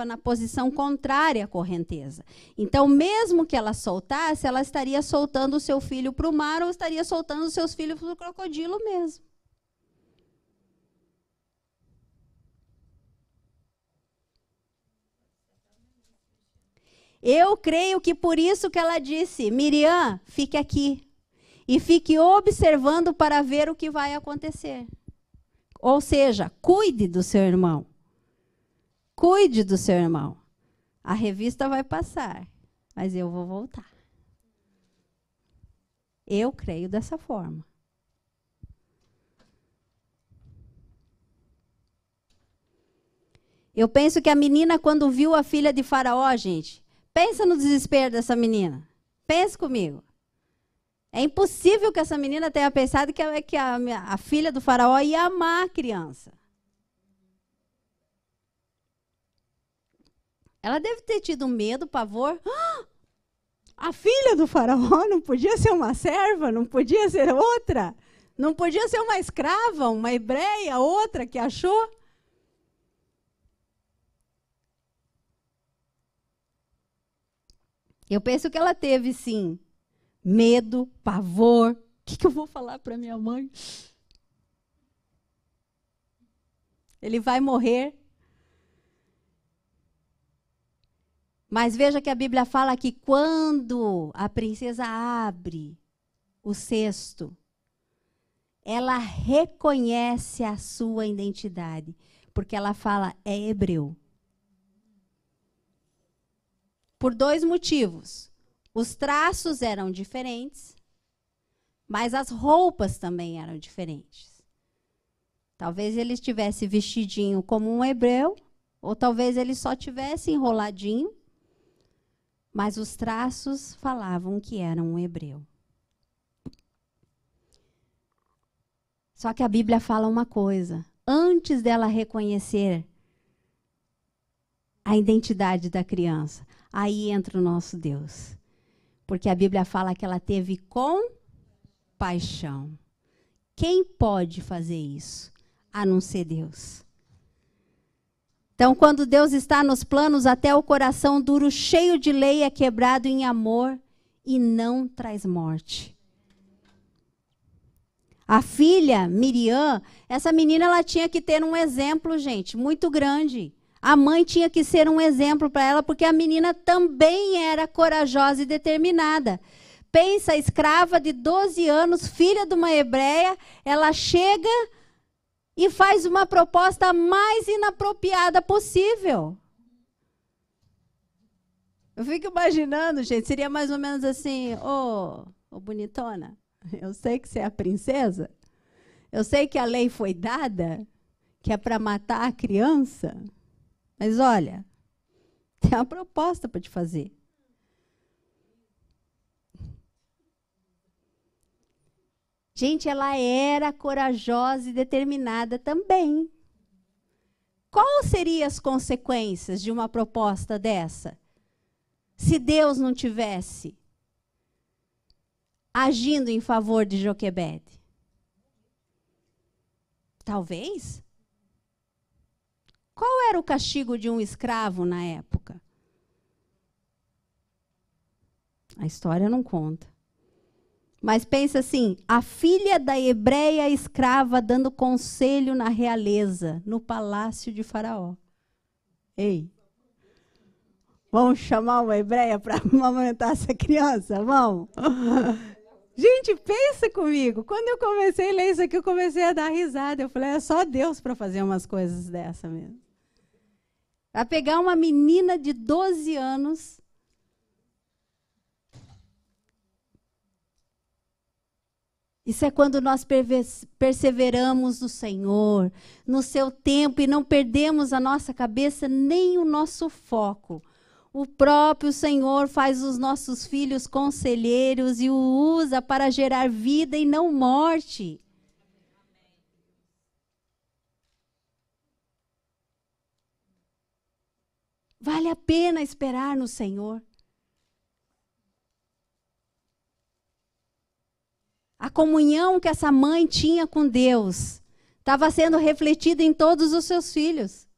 na posição contrária à correnteza. Então, mesmo que ela soltasse, ela estaria soltando o seu filho para o mar ou estaria soltando os seus filhos para o crocodilo mesmo. Eu creio que por isso que ela disse, Miriam, fique aqui e fique observando para ver o que vai acontecer. Ou seja, cuide do seu irmão. Cuide do seu irmão. A revista vai passar, mas eu vou voltar. Eu creio dessa forma. Eu penso que a menina, quando viu a filha de Faraó, gente, pensa no desespero dessa menina. Pensa comigo. É impossível que essa menina tenha pensado que a filha do Faraó ia amar a criança. Ela deve ter tido medo, pavor. A filha do faraó não podia ser uma serva, não podia ser outra, não podia ser uma escrava, uma hebreia, outra que achou. Eu penso que ela teve, sim, medo, pavor. O que eu vou falar para minha mãe? Ele vai morrer. Mas veja que a Bíblia fala que quando a princesa abre o cesto, ela reconhece a sua identidade, porque ela fala, é hebreu. Por 2 motivos. Os traços eram diferentes, mas as roupas também eram diferentes. Talvez ele estivesse vestidinho como um hebreu, ou talvez ele só tivesse enroladinho, mas os traços falavam que era um hebreu. Só que a Bíblia fala uma coisa. Antes dela reconhecer a identidade da criança, aí entra o nosso Deus. Porque a Bíblia fala que ela teve compaixão. Quem pode fazer isso, a não ser Deus? Então, quando Deus está nos planos, até o coração duro, cheio de lei, é quebrado em amor e não traz morte. A filha, Miriam, essa menina ela tinha que ter um exemplo, gente, muito grande. A mãe tinha que ser um exemplo para ela, porque a menina também era corajosa e determinada. Pensa, escrava de 12 anos, filha de uma hebreia, ela chega e faz uma proposta mais inapropriada possível. Eu fico imaginando, gente, seria mais ou menos assim, ô bonitona, eu sei que você é a princesa, eu sei que a lei foi dada, que é para matar a criança, mas olha, tem uma proposta para te fazer. Gente, ela era corajosa e determinada também. Quais seriam as consequências de uma proposta dessa? Se Deus não tivesse agindo em favor de Joquebede? Talvez. Qual era o castigo de um escravo na época? A história não conta. Mas pensa assim, a filha da hebreia escrava dando conselho na realeza, no palácio de Faraó. Ei, vamos chamar uma hebreia para amamentar essa criança? Vamos? Gente, pensa comigo. Quando eu comecei a ler isso aqui, eu comecei a dar risada. Eu falei, é só Deus para fazer umas coisas dessa mesmo. Para pegar uma menina de 12 anos... Isso é quando nós perseveramos no Senhor, no seu tempo, e não perdemos a nossa cabeça nem o nosso foco. O próprio Senhor faz os nossos filhos conselheiros e o usa para gerar vida e não morte. Vale a pena esperar no Senhor. A comunhão que essa mãe tinha com Deus estava sendo refletida em todos os seus filhos.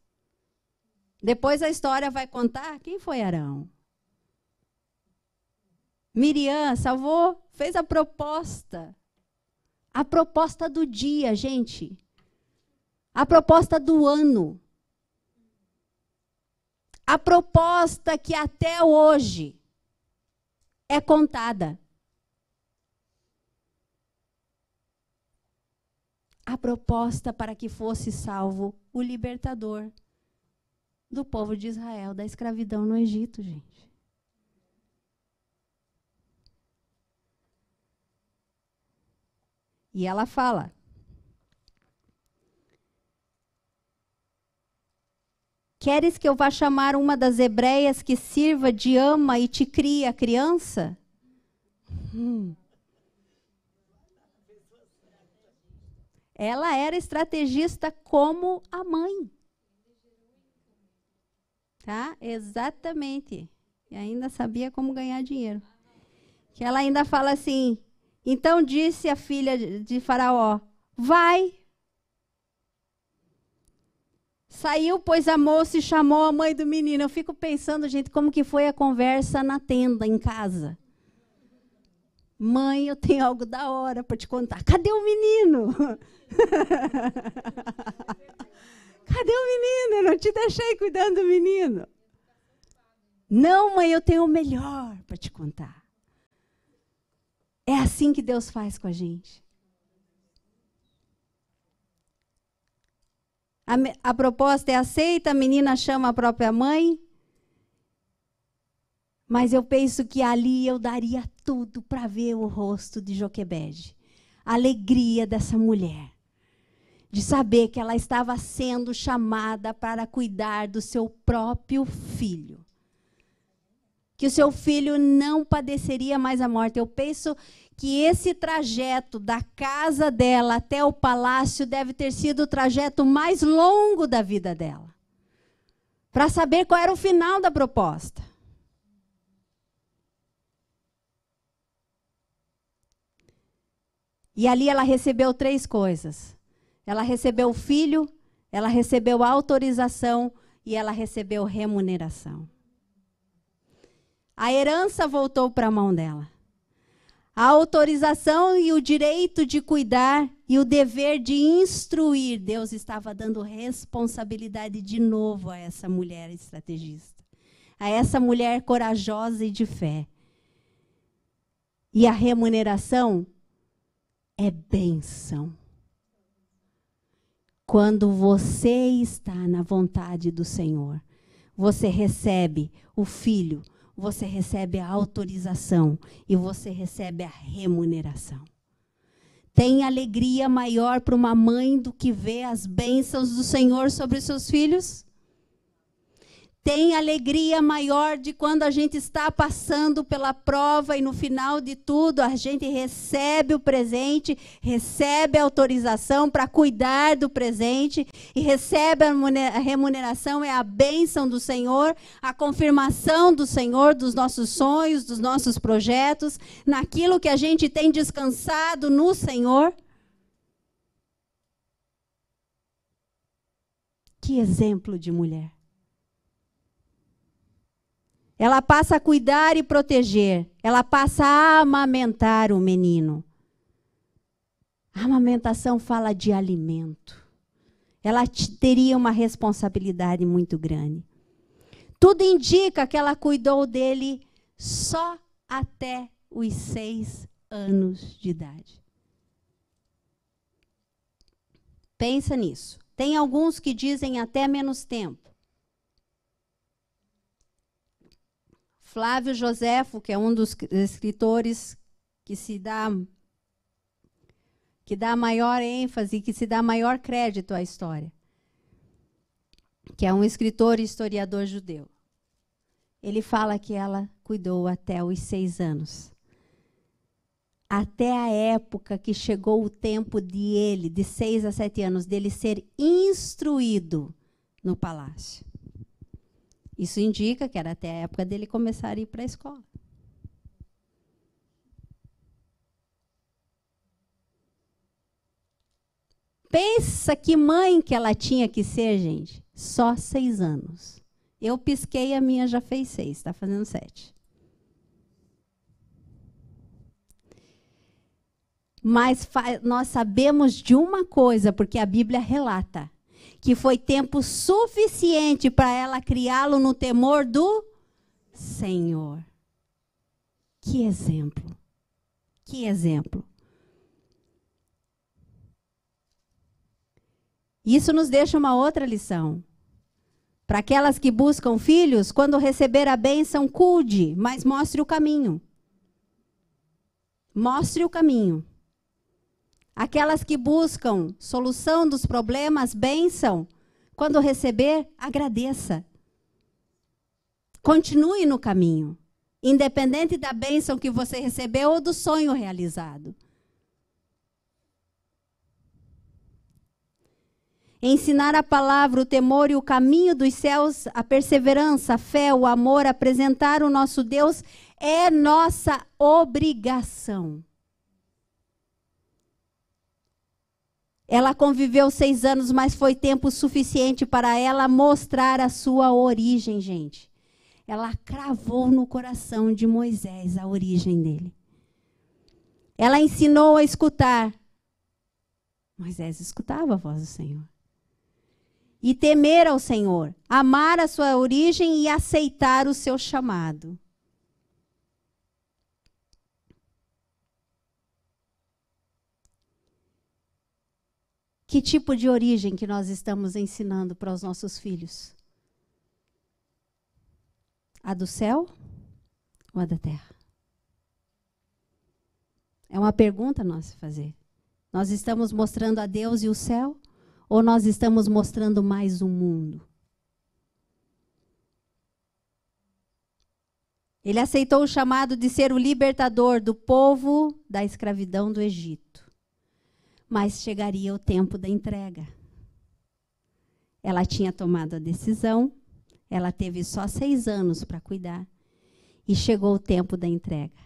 Depois a história vai contar quem foi Arão. Miriam salvou, fez a proposta. A proposta do dia, gente. A proposta do ano. A proposta que até hoje é contada. A proposta para que fosse salvo o libertador do povo de Israel da escravidão no Egito, gente. E ela fala: queres que eu vá chamar uma das hebreias que sirva de ama e te crie a criança? Ela era estrategista como a mãe. Tá? Exatamente. E ainda sabia como ganhar dinheiro. Que ela ainda fala assim, então disse a filha de Faraó, vai. Saiu, pois a moça e chamou a mãe do menino. Eu fico pensando, gente, como que foi a conversa na tenda, em casa. Mãe, eu tenho algo da hora para te contar. Cadê o menino? Cadê o menino? Eu não te deixei cuidando do menino. Não, mãe, eu tenho o melhor para te contar. É assim que Deus faz com a gente. A proposta é aceita, a menina chama a própria mãe. Mas eu penso que ali eu daria tudo para ver o rosto de Joquebede. A alegria dessa mulher. De saber que ela estava sendo chamada para cuidar do seu próprio filho. Que o seu filho não padeceria mais a morte. Eu penso que esse trajeto da casa dela até o palácio deve ter sido o trajeto mais longo da vida dela. Para saber qual era o final da proposta. E ali ela recebeu 3 coisas. Ela recebeu o filho, ela recebeu a autorização e ela recebeu remuneração. A herança voltou para a mão dela. A autorização e o direito de cuidar e o dever de instruir. Deus estava dando responsabilidade de novo a essa mulher estrategista. A essa mulher corajosa e de fé. E a remuneração é bênção. Quando você está na vontade do Senhor, você recebe o filho, você recebe a autorização e você recebe a remuneração. Tem alegria maior para uma mãe do que ver as bênçãos do Senhor sobre os seus filhos? Tem alegria maior de quando a gente está passando pela prova e no final de tudo a gente recebe o presente, recebe a autorização para cuidar do presente e recebe a remuneração, é a bênção do Senhor, a confirmação do Senhor dos nossos sonhos, dos nossos projetos, naquilo que a gente tem descansado no Senhor. Que exemplo de mulher. Ela passa a cuidar e proteger. Ela passa a amamentar o menino. A amamentação fala de alimento. Ela teria uma responsabilidade muito grande. Tudo indica que ela cuidou dele só até os 6 anos de idade. Pensa nisso. Tem alguns que dizem até menos tempo. Flávio Joséfo, que é um dos escritores que dá maior ênfase, que se dá maior crédito à história, que é um escritor e historiador judeu. Ele fala que ela cuidou até os 6 anos. Até a época que chegou o tempo de 6 a 7 anos, dele ser instruído no palácio. Isso indica que era até a época dele começar a ir para a escola. Pensa que mãe que ela tinha que ser, gente. Só 6 anos. Eu pisquei, a minha já fez 6, está fazendo 7. Mas nós sabemos de uma coisa, porque a Bíblia relata. Que foi tempo suficiente para ela criá-lo no temor do Senhor. Que exemplo. Que exemplo. Isso nos deixa uma outra lição. Para aquelas que buscam filhos, quando receber a bênção, cuide, mas mostre o caminho. Mostre o caminho. Aquelas que buscam solução dos problemas, bênção, quando receber, agradeça. Continue no caminho, independente da bênção que você recebeu ou do sonho realizado. Ensinar a palavra, o temor e o caminho dos céus, a perseverança, a fé, o amor, apresentar o nosso Deus é nossa obrigação. Ela conviveu 6 anos, mas foi tempo suficiente para ela mostrar a sua origem, gente. Ela cravou no coração de Moisés a origem dele. Ela ensinou a escutar. Moisés escutava a voz do Senhor. E temer ao Senhor, amar a sua origem e aceitar o seu chamado. Que tipo de origem que nós estamos ensinando para os nossos filhos? A do céu ou a da terra? É uma pergunta a nós fazer. Nós estamos mostrando a Deus e o céu? Ou nós estamos mostrando mais o mundo? Ele aceitou o chamado de ser o libertador do povo da escravidão do Egito. Mas chegaria o tempo da entrega. Ela tinha tomado a decisão, ela teve só 6 anos para cuidar, e chegou o tempo da entrega.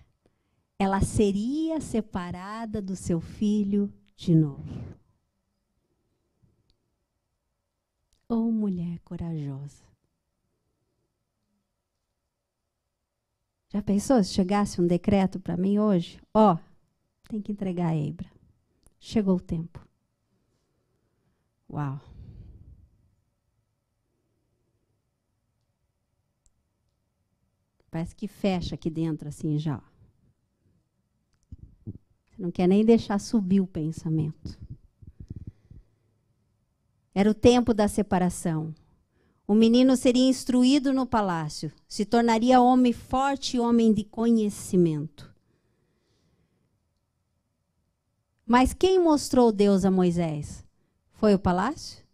Ela seria separada do seu filho de novo. Oh, mulher corajosa. Já pensou se chegasse um decreto para mim hoje? Ó, tem que entregar a Eibra. Chegou o tempo. Uau. Parece que fecha aqui dentro assim já. Você não quer nem deixar subir o pensamento. Era o tempo da separação. O menino seria instruído no palácio, se tornaria homem forte e homem de conhecimento. Mas quem mostrou Deus a Moisés? Foi o palácio?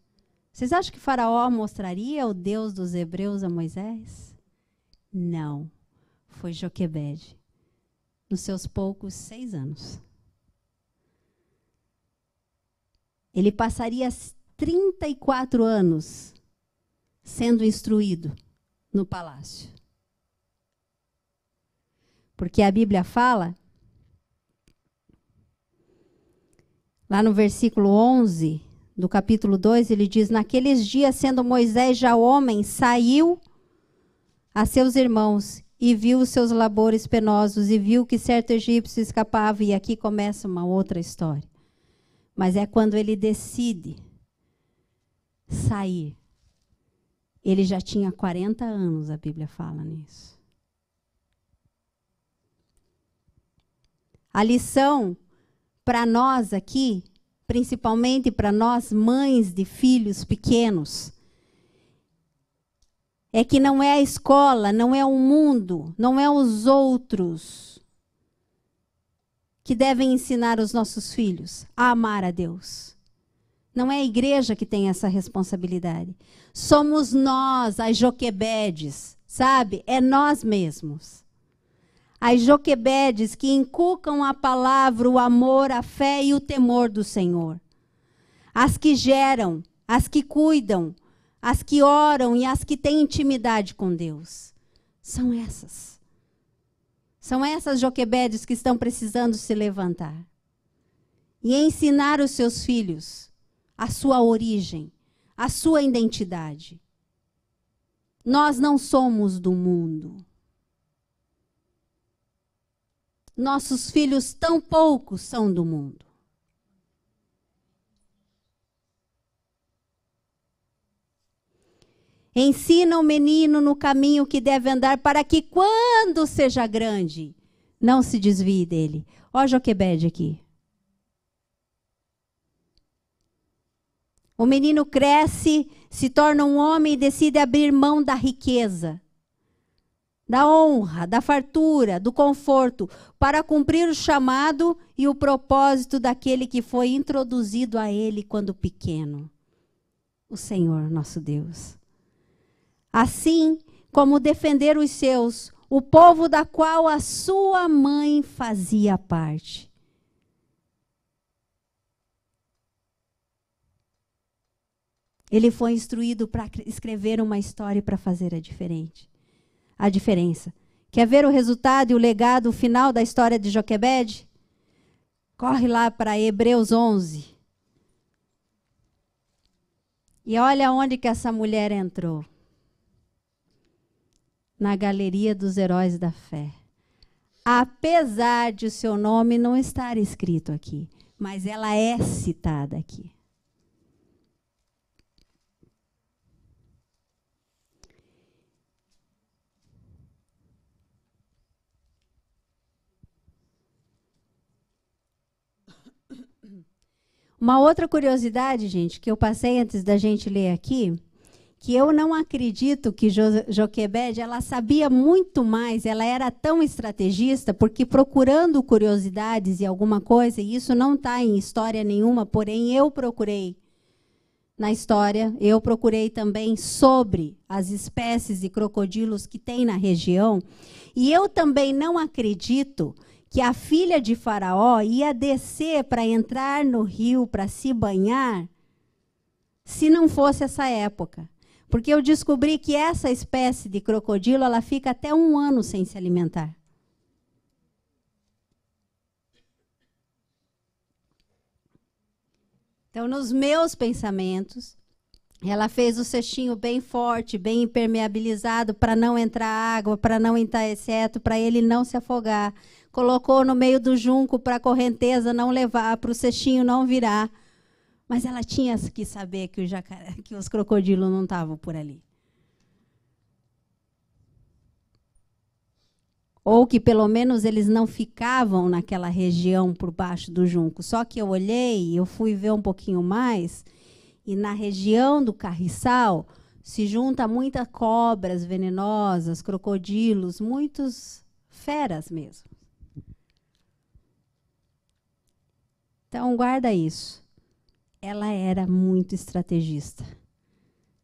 Vocês acham que Faraó mostraria o Deus dos hebreus a Moisés? Não. Foi Joquebede, nos seus poucos 6 anos. Ele passaria 34 anos sendo instruído no palácio. Porque a Bíblia fala, lá no versículo 11 do capítulo 2, ele diz: naqueles dias, sendo Moisés já homem, saiu a seus irmãos e viu os seus labores penosos e viu que certo egípcio escapava. E aqui começa uma outra história. Mas é quando ele decide sair. Ele já tinha 40 anos, a Bíblia fala nisso. A lição para nós aqui, principalmente para nós mães de filhos pequenos, é que não é a escola, não é o mundo, não é os outros que devem ensinar os nossos filhos a amar a Deus. Não é a igreja que tem essa responsabilidade. Somos nós, as Joquebedes, sabe? É nós mesmos. As Joquebedes que inculcam a palavra, o amor, a fé e o temor do Senhor. As que geram, as que cuidam, as que oram e as que têm intimidade com Deus. São essas. São essas Joquebedes que estão precisando se levantar. E ensinar os seus filhos a sua origem, a sua identidade. Nós não somos do mundo. Nossos filhos tão poucos são do mundo. Ensina o menino no caminho que deve andar, para que quando seja grande, não se desvie dele. Ó Joquebede aqui. O menino cresce, se torna um homem e decide abrir mão da riqueza, da honra, da fartura, do conforto, para cumprir o chamado e o propósito daquele que foi introduzido a ele quando pequeno. O Senhor, nosso Deus. Assim como defender os seus, o povo da qual a sua mãe fazia parte. Ele foi instruído para escrever uma história para fazer a diferença. Quer ver o resultado e o legado final da história de Joquebede? Corre lá para Hebreus 11. E olha onde que essa mulher entrou. Na galeria dos heróis da fé. Apesar de o seu nome não estar escrito aqui, mas ela é citada aqui. Uma outra curiosidade, gente, que eu passei antes da gente ler aqui, que eu não acredito que Joquebede, ela sabia muito mais, ela era tão estrategista, porque procurando curiosidades e alguma coisa, e isso não está em história nenhuma, porém eu procurei na história, eu procurei também sobre as espécies de crocodilos que tem na região, e eu também não acredito que a filha de Faraó ia descer para entrar no rio para se banhar, se não fosse essa época. Porque eu descobri que essa espécie de crocodilo, ela fica até 1 ano sem se alimentar. Então, nos meus pensamentos, ela fez o cestinho bem forte, bem impermeabilizado, para não entrar água, para não entrar inseto, para ele não se afogar. Colocou no meio do junco para a correnteza não levar, para o cestinho não virar. Mas ela tinha que saber que os crocodilos não estavam por ali. Ou que pelo menos eles não ficavam naquela região por baixo do junco. Só que eu olhei, eu fui ver um pouquinho mais, e na região do Carriçal se junta muitas cobras venenosas, crocodilos, muitos feras mesmo. Então, guarda isso. Ela era muito estrategista.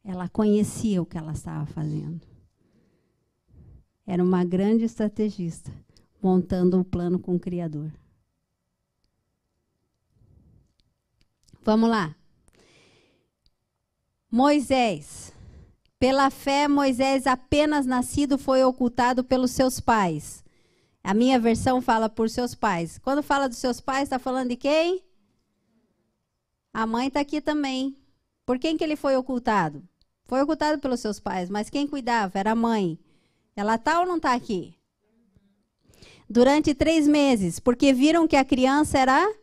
Ela conhecia o que ela estava fazendo. Era uma grande estrategista, montando um plano com o Criador. Vamos lá. Moisés. Pela fé, Moisés, apenas nascido, foi ocultado pelos seus pais. A minha versão fala por seus pais. Quando fala dos seus pais, está falando de quem? A mãe está aqui também. Por quem que ele foi ocultado? Foi ocultado pelos seus pais, mas quem cuidava era a mãe. Ela está ou não está aqui? Durante 3 meses, porque viram que a criança era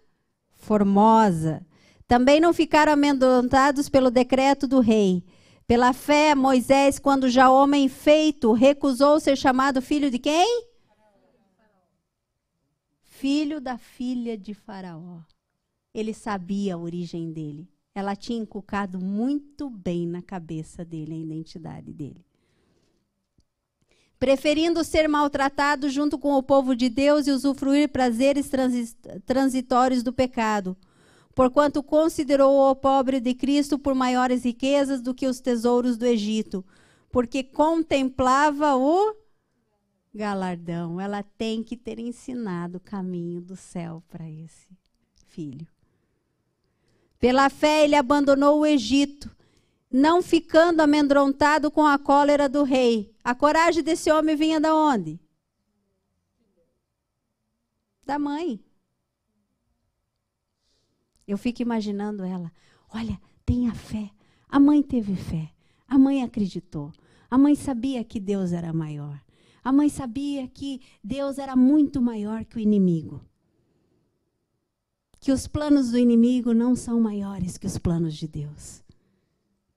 formosa. Também não ficaram amedrontados pelo decreto do rei. Pela fé, Moisés, quando já homem feito, recusou ser chamado filho de quem? Filho da filha de Faraó. Ele sabia a origem dele. Ela tinha inculcado muito bem na cabeça dele a identidade dele. Preferindo ser maltratado junto com o povo de Deus e usufruir prazeres transitórios do pecado, porquanto considerou o pobre de Cristo por maiores riquezas do que os tesouros do Egito, porque contemplava o galardão. Ela tem que ter ensinado o caminho do céu para esse filho. Pela fé, ele abandonou o Egito, não ficando amedrontado com a cólera do rei. A coragem desse homem vinha de onde? Da mãe. Eu fico imaginando ela. Olha, tenha fé. A mãe teve fé. A mãe acreditou. A mãe sabia que Deus era maior. A mãe sabia que Deus era muito maior que o inimigo. Que os planos do inimigo não são maiores que os planos de Deus.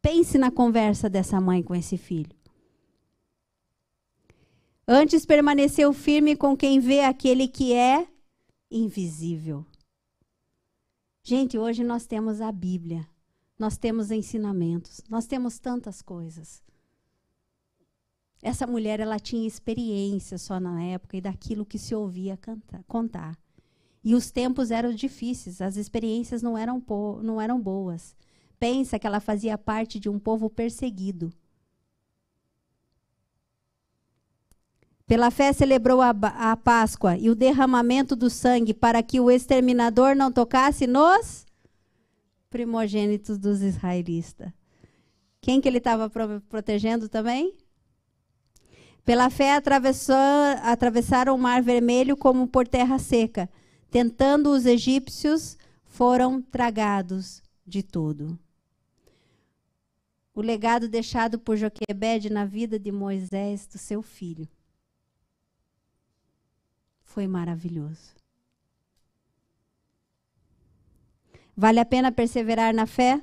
Pense na conversa dessa mãe com esse filho. Antes permaneceu firme com quem vê aquele que é invisível. Gente, hoje nós temos a Bíblia, nós temos ensinamentos, nós temos tantas coisas. Essa mulher, ela tinha experiência só na época e daquilo que se ouvia contar. E os tempos eram difíceis, as experiências não eram boas. Pensa que ela fazia parte de um povo perseguido. Pela fé celebrou a Páscoa e o derramamento do sangue para que o exterminador não tocasse nos primogênitos dos israelitas. Quem que ele estava protegendo também? Pela fé atravessaram o Mar Vermelho como por terra seca. Tentando os egípcios, foram tragados de tudo. O legado deixado por Joquebede na vida de Moisés, do seu filho, foi maravilhoso. Vale a pena perseverar na fé?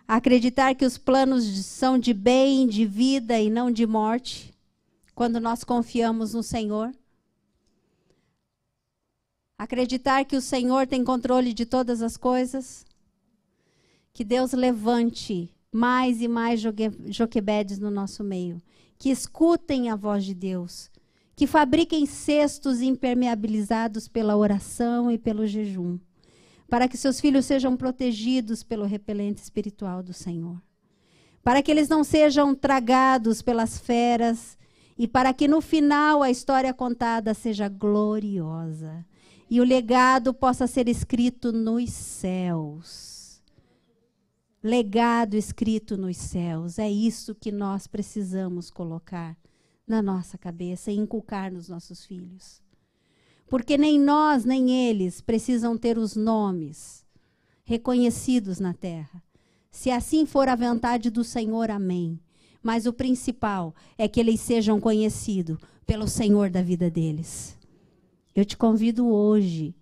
Acreditar que os planos são de bem, de vida e não de morte, quando nós confiamos no Senhor? Acreditar que o Senhor tem controle de todas as coisas? Que Deus levante mais e mais Joquebedes no nosso meio, que escutem a voz de Deus, que fabriquem cestos impermeabilizados pela oração e pelo jejum, para que seus filhos sejam protegidos pelo repelente espiritual do Senhor, para que eles não sejam tragados pelas feras e para que no final a história contada seja gloriosa e o legado possa ser escrito nos céus. Legado escrito nos céus. É isso que nós precisamos colocar na nossa cabeça e inculcar nos nossos filhos. Porque nem nós, nem eles precisam ter os nomes reconhecidos na terra. Se assim for a vontade do Senhor, amém. Mas o principal é que eles sejam conhecidos pelo Senhor da vida deles. Eu te convido hoje